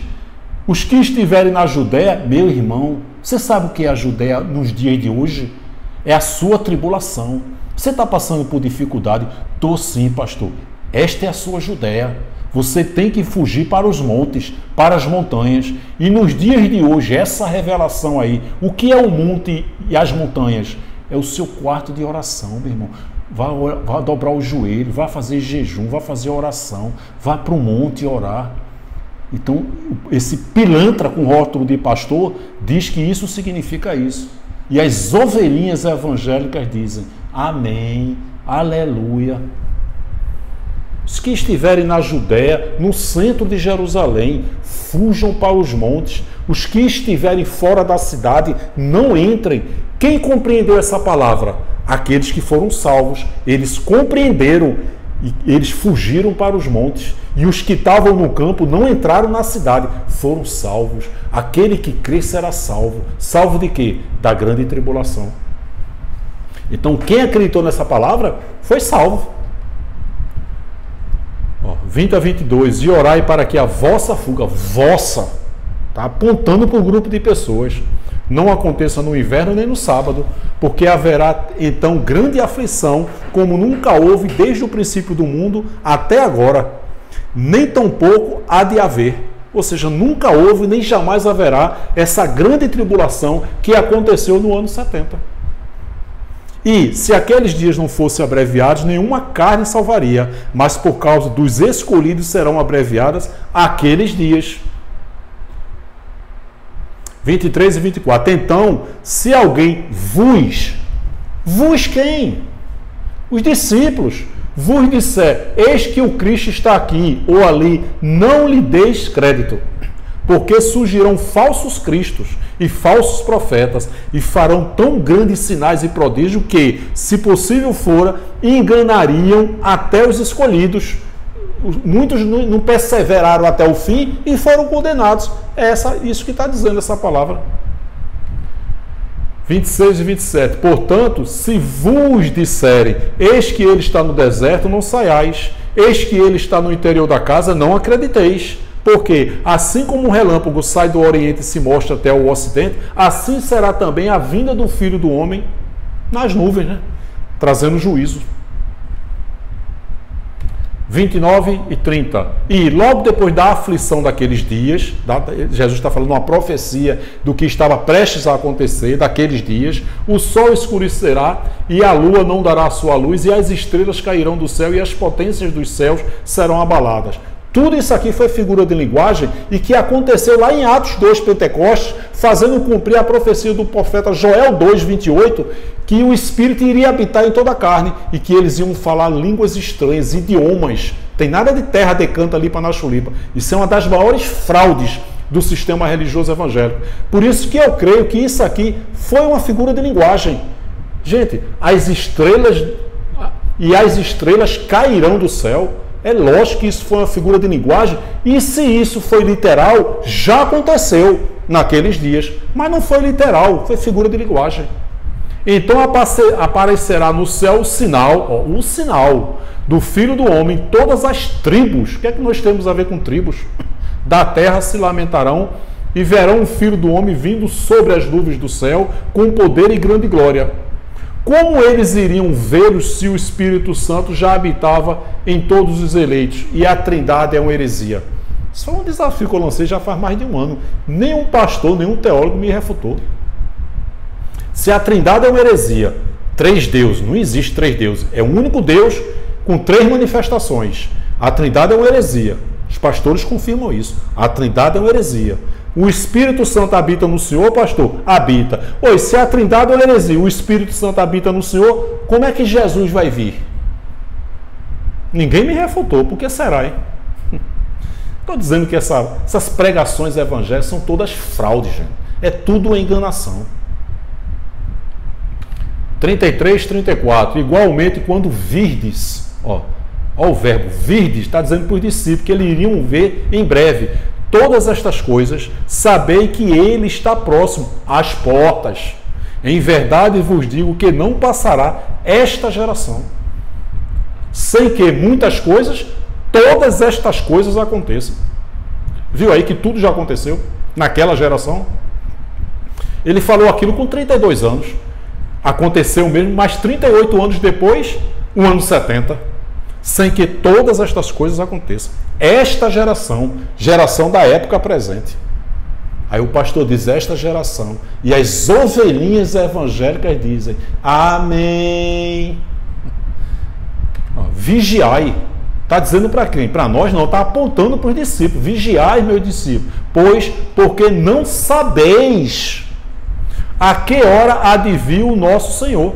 Os que estiverem na Judéia, meu irmão, você sabe o que é a Judéia nos dias de hoje? É a sua tribulação. Você está passando por dificuldade? Tô sim, pastor. Esta é a sua Judéia. Você tem que fugir para os montes, para as montanhas. E nos dias de hoje, essa revelação aí, o que é o monte e as montanhas? É o seu quarto de oração, meu irmão. Vá dobrar o joelho, vá fazer jejum, vá fazer oração, vá para o monte orar. Então, esse pilantra com rótulo de pastor diz que isso significa isso. E as ovelhinhas evangélicas dizem, amém, aleluia. Os que estiverem na Judéia, no centro de Jerusalém, fujam para os montes. Os que estiverem fora da cidade, não entrem. Quem compreendeu essa palavra? Aqueles que foram salvos. Eles compreenderam e eles fugiram para os montes. E os que estavam no campo não entraram na cidade, foram salvos. Aquele que crê será salvo. Salvo de quê? Da grande tribulação. Então, quem acreditou nessa palavra foi salvo. 20 a 22, e orai para que a vossa fuga, vossa, está apontando para um grupo de pessoas, não aconteça no inverno nem no sábado, porque haverá então grande aflição, como nunca houve desde o princípio do mundo até agora, nem tampouco há de haver. Ou seja, nunca houve nem jamais haverá essa grande tribulação que aconteceu no ano 70. E, se aqueles dias não fossem abreviados, nenhuma carne salvaria, mas por causa dos escolhidos serão abreviadas aqueles dias. 23 e 24. Então, se alguém vos quem? Os discípulos, vos disser, eis que o Cristo está aqui ou ali, não lhe deis crédito, porque surgirão falsos cristos e falsos profetas, e farão tão grandes sinais e prodígios que, se possível fora, enganariam até os escolhidos. Muitos não perseveraram até o fim e foram condenados. É isso que está dizendo essa palavra. 26 e 27. Portanto, se vos disserem, eis que ele está no deserto, não saiais. Eis que ele está no interior da casa, não acrediteis. Porque, assim como um relâmpago sai do Oriente e se mostra até o Ocidente, assim será também a vinda do Filho do Homem nas nuvens, né? Trazendo juízo. 29 e 30. E logo depois da aflição daqueles dias, Jesus está falando uma profecia do que estava prestes a acontecer, daqueles dias, o sol escurecerá e a lua não dará a sua luz, e as estrelas cairão do céu e as potências dos céus serão abaladas. Tudo isso aqui foi figura de linguagem e que aconteceu lá em Atos 2, Pentecostes, fazendo cumprir a profecia do profeta Joel 2, 28, que o Espírito iria habitar em toda a carne e que eles iam falar línguas estranhas, idiomas. Tem nada de terra decanta ali para Nachulipa. Isso é uma das maiores fraudes do sistema religioso evangélico. Por isso que eu creio que isso aqui foi uma figura de linguagem. Gente, as estrelas cairão do céu. É lógico que isso foi uma figura de linguagem, e se isso foi literal, já aconteceu naqueles dias, mas não foi literal, foi figura de linguagem. Então aparecerá no céu o sinal do Filho do Homem, todas as tribos, o que é que nós temos a ver com tribos? Da terra se lamentarão e verão o Filho do Homem vindo sobre as nuvens do céu, com poder e grande glória. Como eles iriam vê-lo se o Espírito Santo já habitava em todos os eleitos e a Trindade é uma heresia? Isso foi um desafio que eu lancei já faz mais de um ano. Nenhum pastor, nenhum teólogo me refutou. Se a Trindade é uma heresia, 3 deuses, não existe 3 deuses. É um único Deus com 3 manifestações. A Trindade é uma heresia. Os pastores confirmam isso. A Trindade é uma heresia. O Espírito Santo habita no Senhor, pastor? Habita. Oi, se a Trindade é uma heresia, o Espírito Santo habita no Senhor, como é que Jesus vai vir? Ninguém me refutou, por que será, hein? Estou dizendo que essas pregações evangélicas são todas fraudes, gente. É tudo enganação. 33, 34. Igualmente, quando virdes, ó o verbo virdes, está dizendo para os discípulos que eles iriam ver em breve todas estas coisas, sabei que ele está próximo às portas. Em verdade vos digo que não passará esta geração, sem que muitas coisas, todas estas coisas aconteçam. Viu aí que tudo já aconteceu naquela geração? Ele falou aquilo com 32 anos. Aconteceu mesmo, mas 38 anos depois, o ano 70, sem que todas estas coisas aconteçam. Esta geração, geração da época presente. Aí o pastor diz, esta geração. E as ovelhinhas evangélicas dizem, amém. Vigiai. Está dizendo para quem? Para nós não, está apontando para os discípulos. Vigiai, meus discípulos, pois, porque não sabeis a que hora há de vir o nosso Senhor.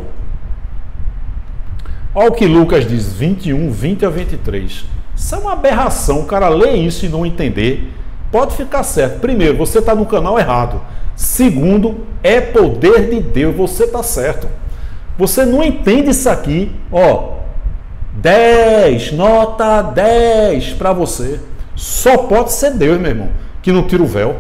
Olha o que Lucas diz, 21, 20 a 23. Isso é uma aberração, o cara lê isso e não entender. Pode ficar certo. Primeiro, você está no canal errado. Segundo, é poder de Deus, você está certo. Você não entende isso aqui, ó. 10, nota 10 para você. Só pode ser Deus, meu irmão, que não tira o véu.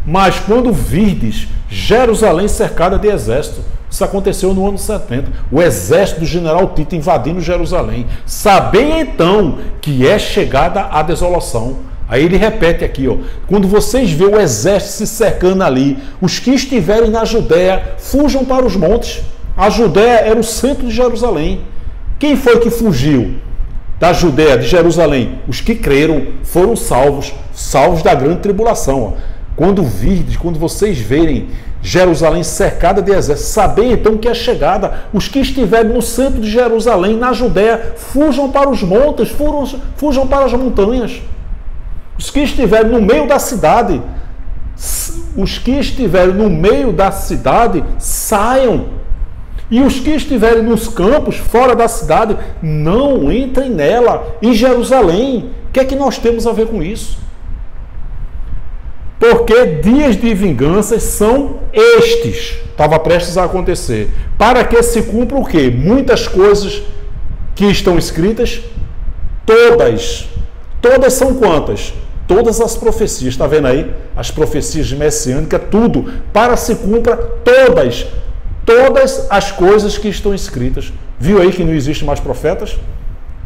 Mas quando virdes Jerusalém cercada de exército, isso aconteceu no ano 70, o exército do general Tito invadindo Jerusalém. Sabem então que é chegada a desolação. Aí ele repete aqui, ó, quando vocês vêem o exército se cercando ali, os que estiverem na Judéia, fujam para os montes. A Judéia era o centro de Jerusalém. Quem foi que fugiu da Judéia, de Jerusalém? Os que creram foram salvos, salvos da grande tribulação. Ó. Quando virdes, quando vocês verem Jerusalém cercada de exército, sabem então que é chegada. Os que estiverem no centro de Jerusalém, na Judéia, fujam para os montes, fujam para as montanhas. Os que estiverem no meio da cidade, saiam. E os que estiverem nos campos, fora da cidade, não entrem nela. Em Jerusalém, o que é que nós temos a ver com isso? Porque dias de vingança são estes. Estava prestes a acontecer. Para que se cumpra o quê? Muitas coisas que estão escritas, todas. Todas são quantas? Todas as profecias. Está vendo aí? As profecias messiânicas, tudo. Para se cumpra todas as coisas que estão escritas. Viu aí que não existe mais profetas?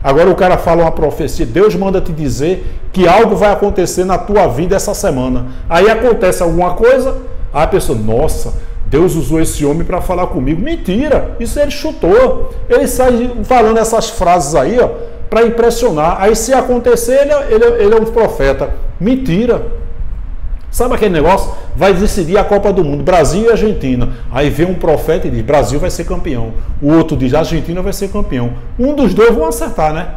Agora o cara fala uma profecia, Deus manda te dizer que algo vai acontecer na tua vida essa semana. Aí acontece alguma coisa, aí a pessoa, nossa, Deus usou esse homem para falar comigo. Mentira, isso ele chutou. Ele sai falando essas frases aí, ó, para impressionar. Aí se acontecer, ele é um profeta. Mentira. Sabe aquele negócio? Vai decidir a Copa do Mundo, Brasil e Argentina. Aí vem um profeta e diz, Brasil vai ser campeão. O outro diz, Argentina vai ser campeão. Um dos dois vão acertar, né?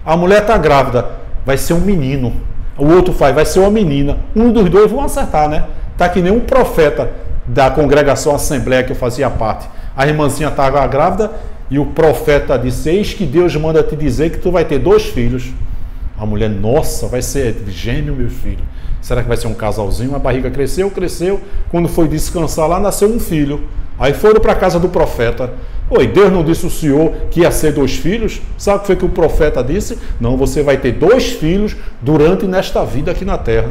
A mulher está grávida, vai ser um menino. O outro vai ser uma menina. Um dos dois vão acertar, né? Tá que nem um profeta da congregação Assembleia que eu fazia parte. A irmãzinha estava grávida e o profeta disse, eis que Deus manda te dizer que tu vai ter 2 filhos. A mulher, nossa, vai ser gêmeo, meu filho. Será que vai ser um casalzinho? A barriga cresceu. Quando foi descansar lá, nasceu um filho. Aí foram para a casa do profeta. Oi, Deus não disse o senhor que ia ser 2 filhos? Sabe o que foi que o profeta disse? Não, você vai ter 2 filhos durante nesta vida aqui na terra.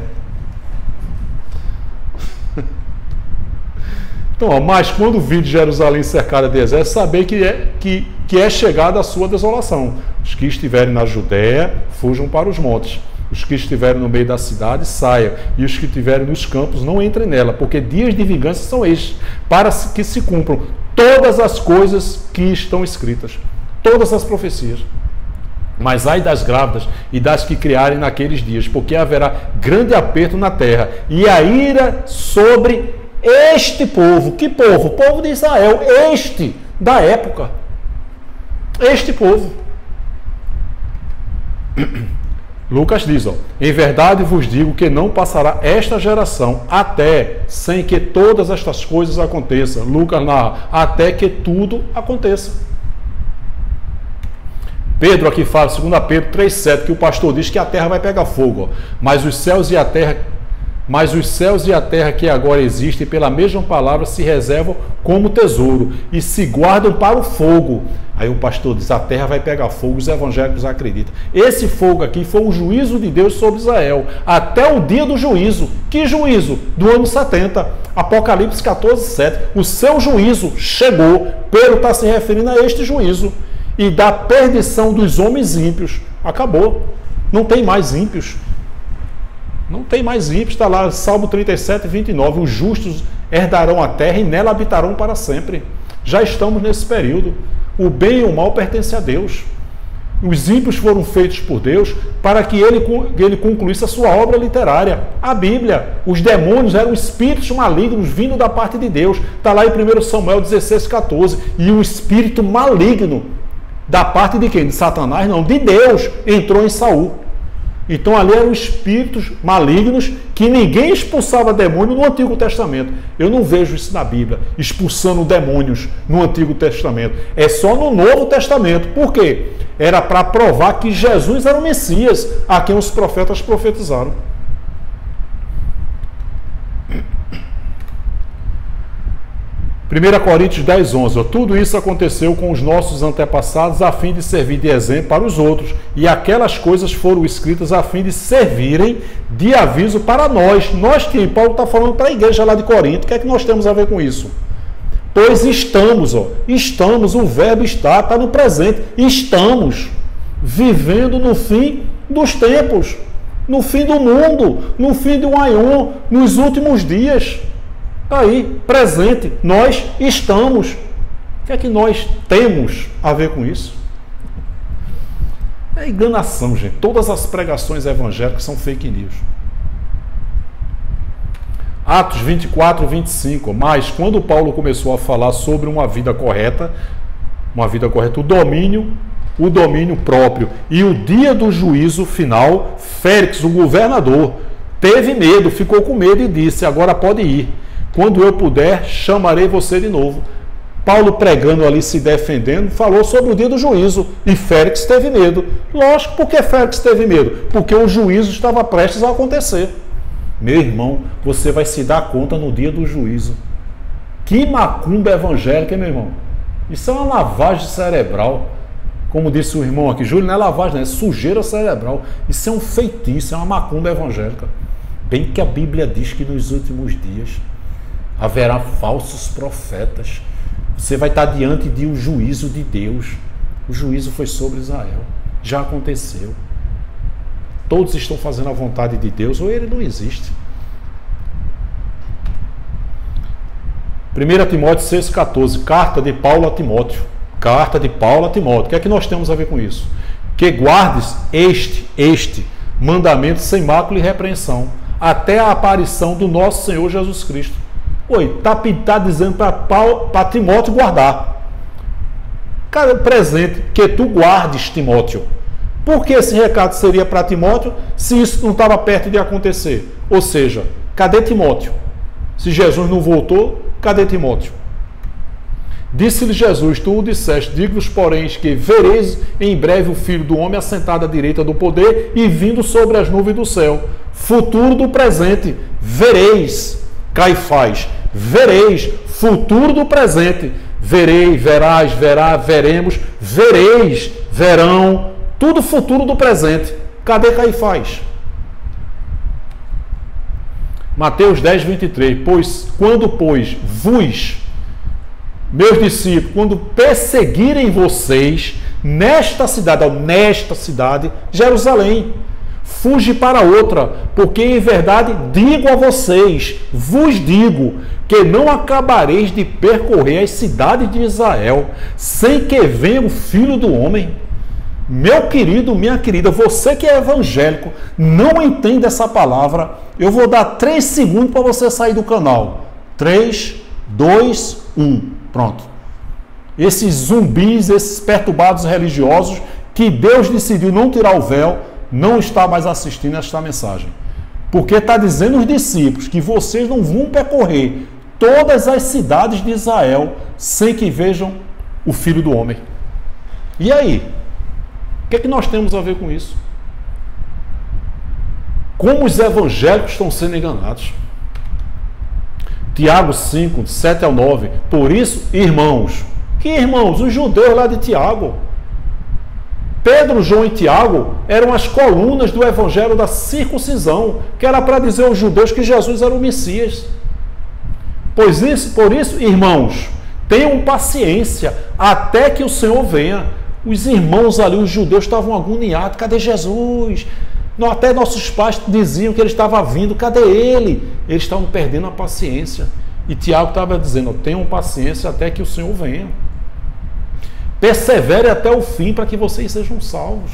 Então, ó, mas quando vir de Jerusalém cercada de exército, saber que é chegada a sua desolação. Os que estiverem na Judéia, fujam para os montes. Os que estiverem no meio da cidade, saiam. E os que estiverem nos campos, não entrem nela. Porque dias de vingança são estes, para que se cumpram todas as coisas que estão escritas. Todas as profecias. Mas ai das grávidas e das que criarem naqueles dias, porque haverá grande aperto na terra. E a ira sobre este povo. Que povo? O povo de Israel. Este, da época. Este povo. Lucas diz, ó, em verdade vos digo que não passará esta geração até sem que todas estas coisas aconteçam. Lucas narra, até que tudo aconteça. Pedro aqui fala, 2 Pedro 3,7, que o pastor diz que a terra vai pegar fogo, ó, mas os céus e a terra mas os céus e a terra que agora existem, pela mesma palavra, se reservam como tesouro e se guardam para o fogo. Aí o pastor diz, a terra vai pegar fogo, os evangélicos acreditam. Esse fogo aqui foi o juízo de Deus sobre Israel, até o dia do juízo. Que juízo? Do ano 70. Apocalipse 14, 7. O seu juízo chegou. Pedro está se referindo a este juízo. E da perdição dos homens ímpios. Acabou. Não tem mais ímpios. Não tem mais ímpios. Está lá, Salmo 37, 29. Os justos herdarão a terra e nela habitarão para sempre. Já estamos nesse período. O bem e o mal pertencem a Deus. Os ímpios foram feitos por Deus para que ele concluísse a sua obra literária. A Bíblia, os demônios eram espíritos malignos vindo da parte de Deus. Está lá em 1 Samuel 16, 14. E um espírito maligno da parte de quem? De Satanás? Não, de Deus entrou em Saul. Então ali eram espíritos malignos que ninguém expulsava demônio no Antigo Testamento. Eu não vejo isso na Bíblia, expulsando demônios no Antigo Testamento. É só no Novo Testamento. Por quê? Era para provar que Jesus era o Messias, a quem os profetas profetizaram. 1 Coríntios 10, 11. Tudo isso aconteceu com os nossos antepassados a fim de servir de exemplo para os outros. E aquelas coisas foram escritas a fim de servirem de aviso para nós. Nós que Paulo está falando para a igreja lá de Corinto. O que é que nós temos a ver com isso? Pois estamos, o verbo está no presente. Estamos vivendo no fim dos tempos, no fim do mundo, no fim do aion, nos últimos dias. Está aí, presente, nós estamos. O que é que nós temos a ver com isso? É enganação, gente. Todas as pregações evangélicas são fake news. Atos 24, 25. Mas quando Paulo começou a falar sobre uma vida correta, o domínio próprio e o dia do juízo final, Félix, o governador, teve medo, ficou com medo e disse, agora pode ir. Quando eu puder, chamarei você de novo. Paulo pregando ali, se defendendo, falou sobre o dia do juízo. E Félix teve medo. Lógico, por que Félix teve medo? Porque o juízo estava prestes a acontecer. Meu irmão, você vai se dar conta no dia do juízo. Que macumba evangélica, hein, meu irmão? Isso é uma lavagem cerebral. Como disse o irmão aqui, Júlio, não é lavagem, não é sujeira cerebral. Isso é um feitiço, é uma macumba evangélica. Bem que a Bíblia diz que nos últimos dias haverá falsos profetas. Você vai estar diante de um juízo de Deus. O juízo foi sobre Israel. Já aconteceu. Todos estão fazendo a vontade de Deus ou ele não existe. 1 Timóteo 6,14. Carta de Paulo a Timóteo. Carta de Paulo a Timóteo. O que é que nós temos a ver com isso? Que guardes este mandamento sem mácula e repreensão, até a aparição do nosso Senhor Jesus Cristo. Está dizendo para Timóteo guardar. Cara, presente, que tu guardes, Timóteo. Por que esse recado seria para Timóteo se isso não estava perto de acontecer? Ou seja, cadê Timóteo? Se Jesus não voltou, cadê Timóteo? Disse-lhe Jesus, tu o disseste, digo-vos, porém, que vereis em breve o Filho do Homem assentado à direita do poder e vindo sobre as nuvens do céu. Futuro do presente, vereis. Caifás, vereis, futuro do presente, verei, verás, verá, veremos, vereis, verão, tudo futuro do presente. Cadê Caifás? Mateus 10, 23, quando vos, meus discípulos, quando perseguirem vocês nesta cidade, Jerusalém, fuge para outra, porque em verdade digo a vocês, vos digo, que não acabareis de percorrer as cidades de Israel, sem que venha o Filho do Homem. Meu querido, minha querida, você que é evangélico, não entende essa palavra, eu vou dar 3 segundos para você sair do canal. 3, 2, 1. Pronto. Esses zumbis, esses perturbados religiosos, que Deus decidiu não tirar o véu, não está mais assistindo esta mensagem. Porque está dizendo os discípulos que vocês não vão percorrer todas as cidades de Israel sem que vejam o Filho do Homem. E aí? O que é que nós temos a ver com isso? Como os evangélicos estão sendo enganados. Tiago 5, 7 ao 9. Por isso, irmãos. Que irmãos? Os judeus lá de Tiago. Pedro, João e Tiago eram as colunas do evangelho da circuncisão, que era para dizer aos judeus que Jesus era o Messias. Por isso, irmãos, tenham paciência até que o Senhor venha. Os irmãos ali, os judeus, estavam agoniados. Cadê Jesus? Até nossos pais diziam que ele estava vindo. Cadê ele? Eles estavam perdendo a paciência. E Tiago estava dizendo, tenham paciência até que o Senhor venha. Persevere até o fim para que vocês sejam salvos.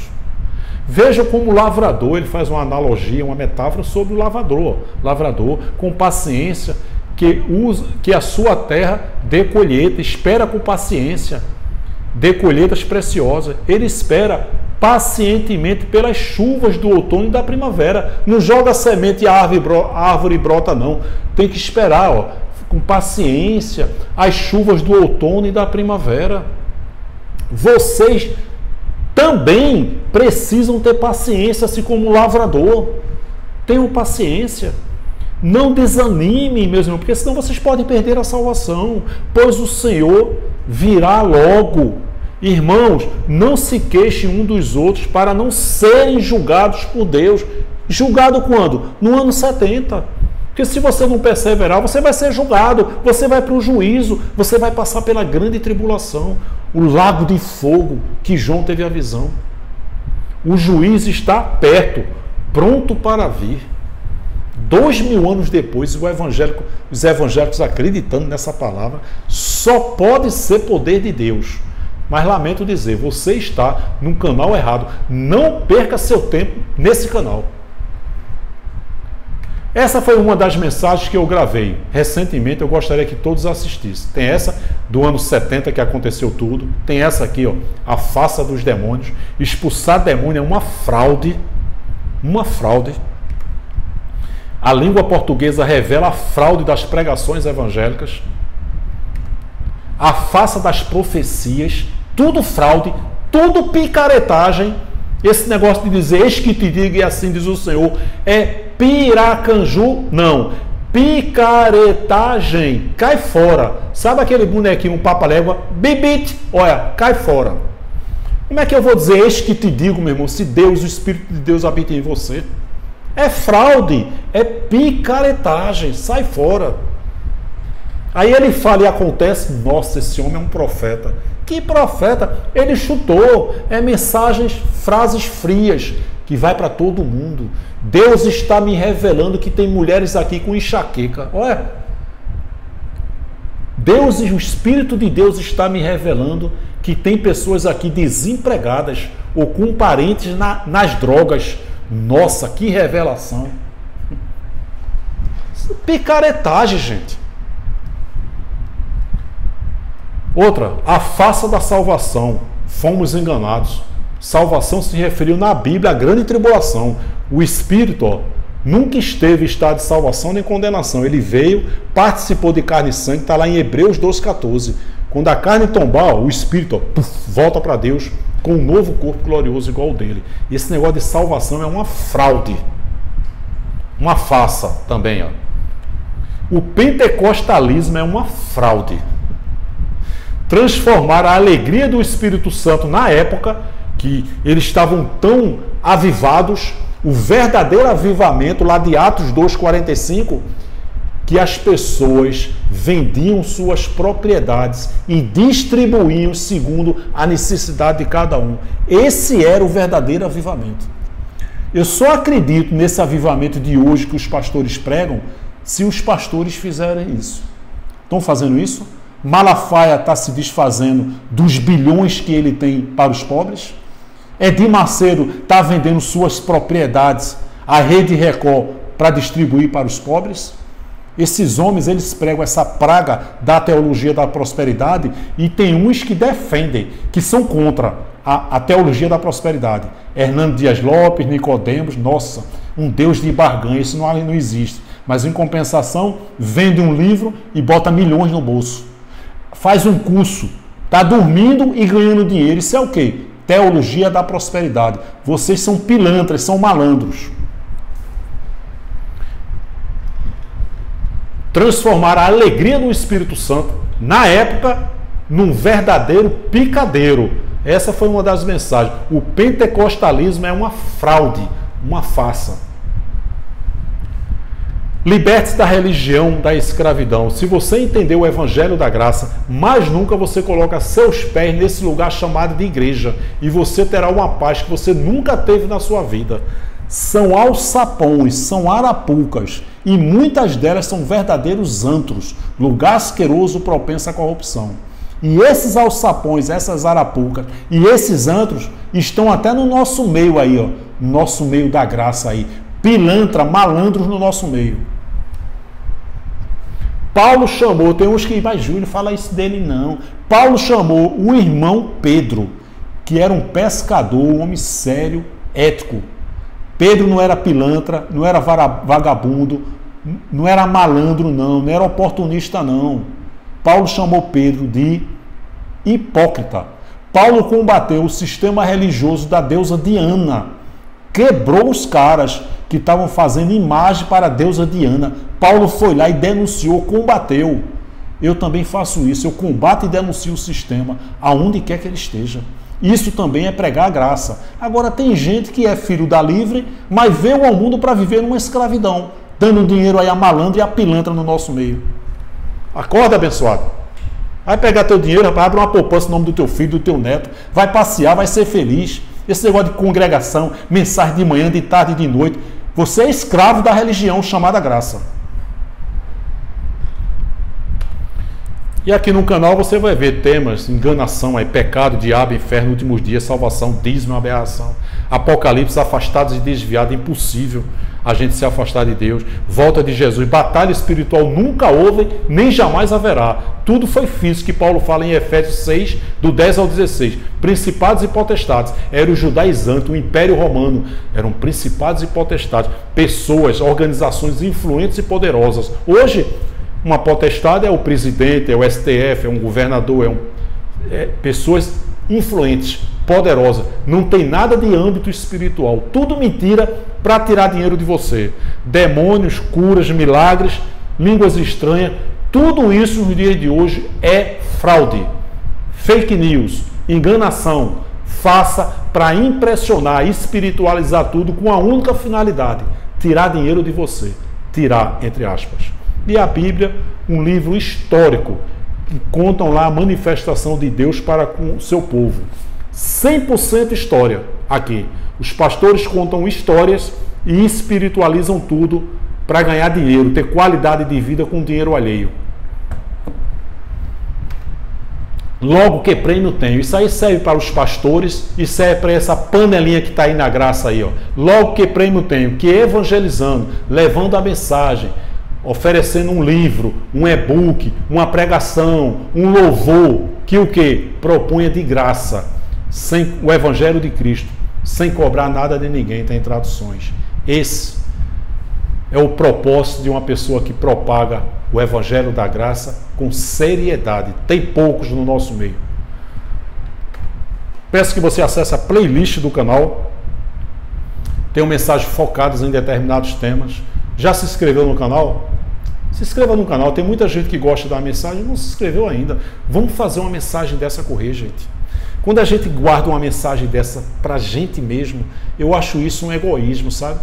Veja como o lavrador, ele faz uma analogia, uma metáfora sobre o lavrador com paciência, que a sua terra dê colheita, espera com paciência, dê colheitas preciosas. Ele espera pacientemente pelas chuvas do outono e da primavera. Não joga semente e a árvore brota, não. Tem que esperar, com paciência, as chuvas do outono e da primavera. Vocês também precisam ter paciência, assim como o lavrador. Tenham paciência. Não desanimem, meus irmãos, porque senão vocês podem perder a salvação, pois o Senhor virá logo. Irmãos, não se queixem um dos outros para não serem julgados por Deus. Julgado quando? No ano 70. Porque se você não perseverar, você vai ser julgado, você vai para o juízo, você vai passar pela grande tribulação, o lago de fogo que João teve a visão. O juiz está perto, pronto para vir. 2000 anos depois, os evangélicos acreditando nessa palavra, só pode ser poder de Deus. Mas lamento dizer, você está num canal errado. Não perca seu tempo nesse canal. Essa foi uma das mensagens que eu gravei recentemente, eu gostaria que todos assistissem. Tem essa do ano 70 que aconteceu tudo, tem essa aqui, ó, a farsa dos demônios. Expulsar demônio é uma fraude, A língua portuguesa revela a fraude das pregações evangélicas, a farsa das profecias, tudo fraude, tudo picaretagem. Esse negócio de dizer, eis que te digo e assim diz o Senhor, é piracanju? Não. Picaretagem. Cai fora. Sabe aquele bonequinho, um papa-légua? Bibite. Olha, cai fora. Como é que eu vou dizer, eis que te digo, meu irmão, se Deus, o Espírito de Deus habita em você? É fraude. É picaretagem. Sai fora. Aí ele fala e acontece, nossa, esse homem é um profeta. Que profeta? Ele chutou. É mensagens, frases frias, que vai para todo mundo. Deus está me revelando que tem mulheres aqui com enxaqueca. Olha. Deus e o Espírito de Deus está me revelando que tem pessoas aqui desempregadas ou com parentes nas drogas. Nossa, que revelação. Picaretagem, gente. Outra, a farsa da salvação. Fomos enganados. Salvação se referiu na Bíblia à grande tribulação. O Espírito nunca esteve em estado de salvação nem condenação. Ele veio, participou de carne e sangue, está lá em Hebreus 12,14. Quando a carne tombar, o Espírito volta para Deus com um novo corpo glorioso igual ao dele. E esse negócio de salvação é uma fraude. Uma farsa também. Ó. O pentecostalismo é uma fraude. Transformar a alegria do Espírito Santo na época que eles estavam tão avivados, o verdadeiro avivamento lá de Atos 2,45, que as pessoas vendiam suas propriedades e distribuíam segundo a necessidade de cada um. Esse era o verdadeiro avivamento. Eu só acredito nesse avivamento de hoje que os pastores pregam se os pastores fizerem isso. Estão fazendo isso? Malafaia está se desfazendo dos bilhões que ele tem para os pobres? Edir Macedo está vendendo suas propriedades à Rede Record para distribuir para os pobres? Esses homens, eles pregam essa praga da teologia da prosperidade e tem uns que defendem, que são contra a teologia da prosperidade. Hernando Dias Lopes, Nicodemos, nossa, um Deus de barganha, isso não existe. Mas em compensação, vende um livro e bota milhões no bolso. Faz um curso, está dormindo e ganhando dinheiro. Isso é o quê? Teologia da prosperidade. Vocês são pilantras, são malandros. transformar a alegria do Espírito Santo, na época, num verdadeiro picadeiro. Essa foi uma das mensagens. O pentecostalismo é uma fraude, uma farsa. Liberte-se da religião, da escravidão. Se você entender o evangelho da graça, mais nunca você coloca seus pés nesse lugar chamado de igreja. E você terá uma paz que você nunca teve na sua vida. São alçapões, são arapucas. E muitas delas são verdadeiros antros. Lugar asqueroso propenso à corrupção. E esses alçapões, essas arapucas e esses antros estão até no nosso meio aí, ó. Nosso meio da graça aí. Pilantra, malandros no nosso meio. Paulo chamou, tem uns que, mas Júlio, fala isso dele não. Paulo chamou o irmão Pedro, que era um pescador, um homem sério, ético. Pedro não era pilantra, não era vagabundo, não era malandro não era oportunista não. Paulo chamou Pedro de hipócrita. Paulo combateu o sistema religioso da deusa Diana. Quebrou os caras que estavam fazendo imagem para a deusa Diana. Paulo foi lá e denunciou, combateu. Eu também faço isso, eu combato e denuncio o sistema, aonde quer que ele esteja. Isso também é pregar a graça. Agora tem gente que é filho da livre, mas veio ao mundo para viver numa escravidão, dando dinheiro aí a malandro e a pilantra no nosso meio. Acorda, abençoado. Vai pegar teu dinheiro, vai abrir uma poupança no nome do teu filho, do teu neto, vai passear, vai ser feliz. Esse negócio de congregação, mensagem de manhã, de tarde e de noite. Você é escravo da religião chamada graça. E aqui no canal você vai ver temas, enganação, aí, pecado, diabo, inferno, últimos dias, salvação, dízimo, aberração, apocalipse, afastados e desviados, impossível a gente se afastar de Deus, volta de Jesus, batalha espiritual nunca houve, nem jamais haverá. Tudo foi físico, que Paulo fala em Efésios 6, do 10 ao 16. Principados e potestades, era o judaizante, o Império Romano, eram principados e potestades, pessoas, organizações influentes e poderosas. Hoje, uma potestade é o presidente, é o STF, é um governador, pessoas influentes, poderosas. Não tem nada de âmbito espiritual. Tudo mentira para tirar dinheiro de você. Demônios, curas, milagres, línguas estranhas, tudo isso nos dias de hoje é fraude, fake news, enganação, farsa para impressionar, espiritualizar tudo com a única finalidade, tirar dinheiro de você. Tirar, entre aspas. E a Bíblia, um livro histórico, que contam lá a manifestação de Deus para com o seu povo. 100% história aqui. Os pastores contam histórias e espiritualizam tudo para ganhar dinheiro, ter qualidade de vida com dinheiro alheio. Logo que prêmio tenho. Isso aí serve para os pastores e serve para essa panelinha que está aí na graça aí, ó. Logo que prêmio tenho, que evangelizando, levando a mensagem, oferecendo um livro, um e-book, uma pregação, um louvor, que o que? Propunha de graça, sem o Evangelho de Cristo, sem cobrar nada de ninguém, tem traduções. Esse é o propósito de uma pessoa que propaga o Evangelho da Graça com seriedade. Tem poucos no nosso meio. Peço que você acesse a playlist do canal. Tem mensagens focadas em determinados temas. Já se inscreveu no canal? Se inscreva no canal. Tem muita gente que gosta da mensagem e não se inscreveu ainda. Vamos fazer uma mensagem dessa correr, gente. Quando a gente guarda uma mensagem dessa pra gente mesmo, eu acho isso um egoísmo, sabe?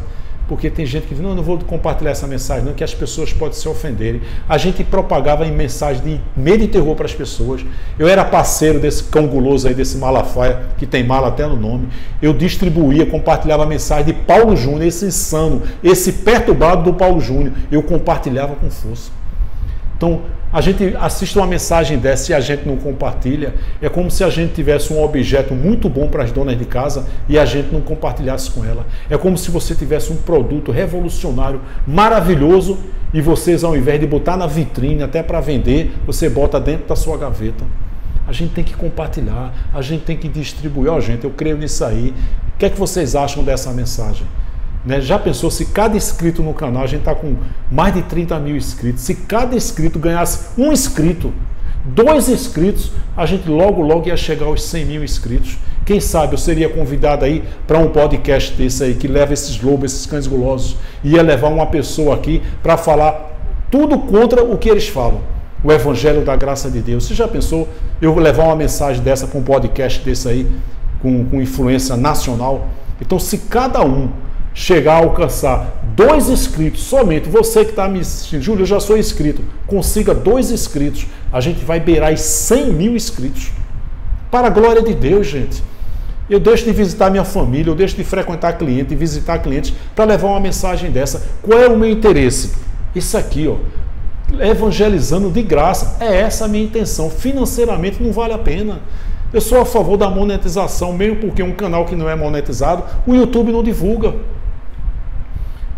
Porque tem gente que diz, não vou compartilhar essa mensagem, não, que as pessoas podem se ofenderem. A gente propagava em mensagem de medo e terror para as pessoas. Eu era parceiro desse cão guloso aí, desse Malafaia, que tem mala até no nome. Eu distribuía, compartilhava a mensagem de Paulo Júnior, esse insano, esse perturbado do Paulo Júnior. Eu compartilhava com força. Então, a gente assiste uma mensagem dessa e a gente não compartilha, é como se a gente tivesse um objeto muito bom para as donas de casa e a gente não compartilhasse com ela. É como se você tivesse um produto revolucionário, maravilhoso, e vocês, ao invés de botar na vitrine até para vender, você bota dentro da sua gaveta. A gente tem que compartilhar, a gente tem que distribuir. Ó, gente, eu creio nisso aí. O que é que vocês acham dessa mensagem? Já pensou se cada inscrito no canal, a gente está com mais de 30 mil inscritos, se cada inscrito ganhasse um inscrito, 2 inscritos, a gente logo ia chegar aos 100 mil inscritos. Quem sabe eu seria convidado aí para um podcast desse aí, que leva esses lobos, esses cães gulosos, ia levar uma pessoa aqui para falar tudo contra o que eles falam. O Evangelho da Graça de Deus. Você já pensou eu levar uma mensagem dessa com um podcast desse aí, com influência nacional? Então, se cada um chegar a alcançar 2 inscritos, somente você que está me assistindo, Júlio, eu já sou inscrito, consiga 2 inscritos, a gente vai beirar 100 mil inscritos. Para a glória de Deus, gente. Eu deixo de visitar minha família, eu deixo de frequentar cliente, de visitar clientes para levar uma mensagem dessa. Qual é o meu interesse? Isso aqui, ó, evangelizando de graça, é essa a minha intenção. Financeiramente não vale a pena. Eu sou a favor da monetização, mesmo porque um canal que não é monetizado, o YouTube não divulga.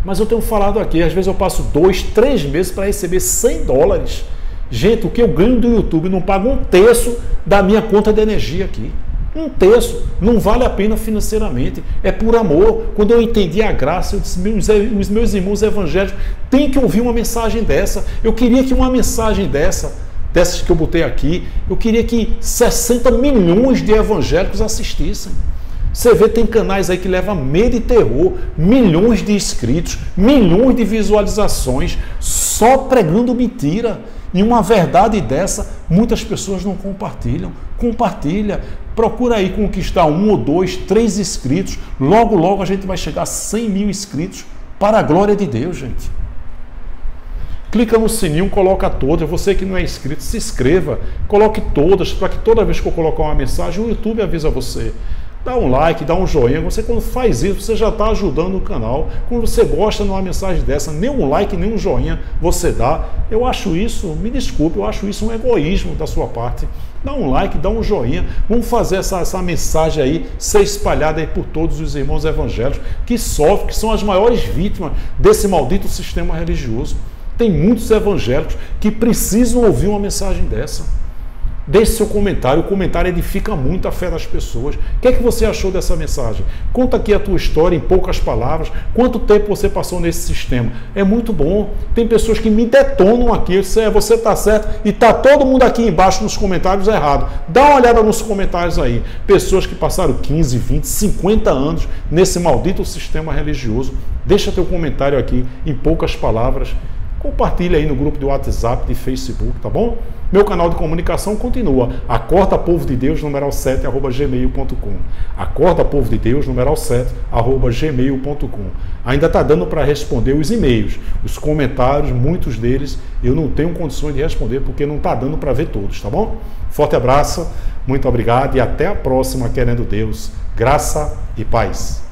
Mas eu tenho falado aqui, às vezes eu passo 2, 3 meses para receber $100. Gente, o que eu ganho do YouTube não paga 1/3 da minha conta de energia aqui. 1/3. Não vale a pena financeiramente. É por amor. Quando eu entendi a graça, eu disse, os meus irmãos evangélicos têm que ouvir uma mensagem dessa. Eu queria que uma mensagem dessas que eu botei aqui, eu queria que 60 milhões de evangélicos assistissem. Você vê, tem canais aí que levam medo e terror, milhões de inscritos, milhões de visualizações, só pregando mentira. E uma verdade dessa, muitas pessoas não compartilham. Compartilha, procura aí conquistar 1 ou 2, 3 inscritos. Logo, logo a gente vai chegar a 100 mil inscritos. Para a glória de Deus, gente. Clica no sininho, coloca todas. Você que não é inscrito, se inscreva. Coloque todas, para que toda vez que eu colocar uma mensagem, o YouTube avisa você. Dá um like, dá um joinha. Você, quando faz isso, você já está ajudando o canal. Quando você gosta de uma mensagem dessa, nem um like, nem um joinha você dá. Eu acho isso, me desculpe, eu acho isso um egoísmo da sua parte. Dá um like, dá um joinha. Vamos fazer essa mensagem aí ser espalhada aí por todos os irmãos evangélicos que sofrem, que são as maiores vítimas desse maldito sistema religioso. Tem muitos evangélicos que precisam ouvir uma mensagem dessa. Deixe seu comentário, o comentário edifica muito a fé das pessoas. O que é que você achou dessa mensagem? Conta aqui a tua história em poucas palavras. Quanto tempo você passou nesse sistema? É muito bom. Tem pessoas que me detonam aqui. Eu disse, você está certo e está todo mundo aqui embaixo nos comentários errado. Dá uma olhada nos comentários aí. Pessoas que passaram 15, 20, 50 anos nesse maldito sistema religioso. Deixa teu comentário aqui em poucas palavras. Compartilha aí no grupo de WhatsApp, de Facebook, tá bom? Meu canal de comunicação continua. Acorda Povo de Deus, numeral 7, @gmail.com. Acorda Povo de Deus, numeral 7, @gmail.com. Ainda está dando para responder os e-mails. Os comentários, muitos deles, eu não tenho condições de responder, porque não está dando para ver todos, tá bom? Forte abraço, muito obrigado e até a próxima, querendo Deus. Graça e paz.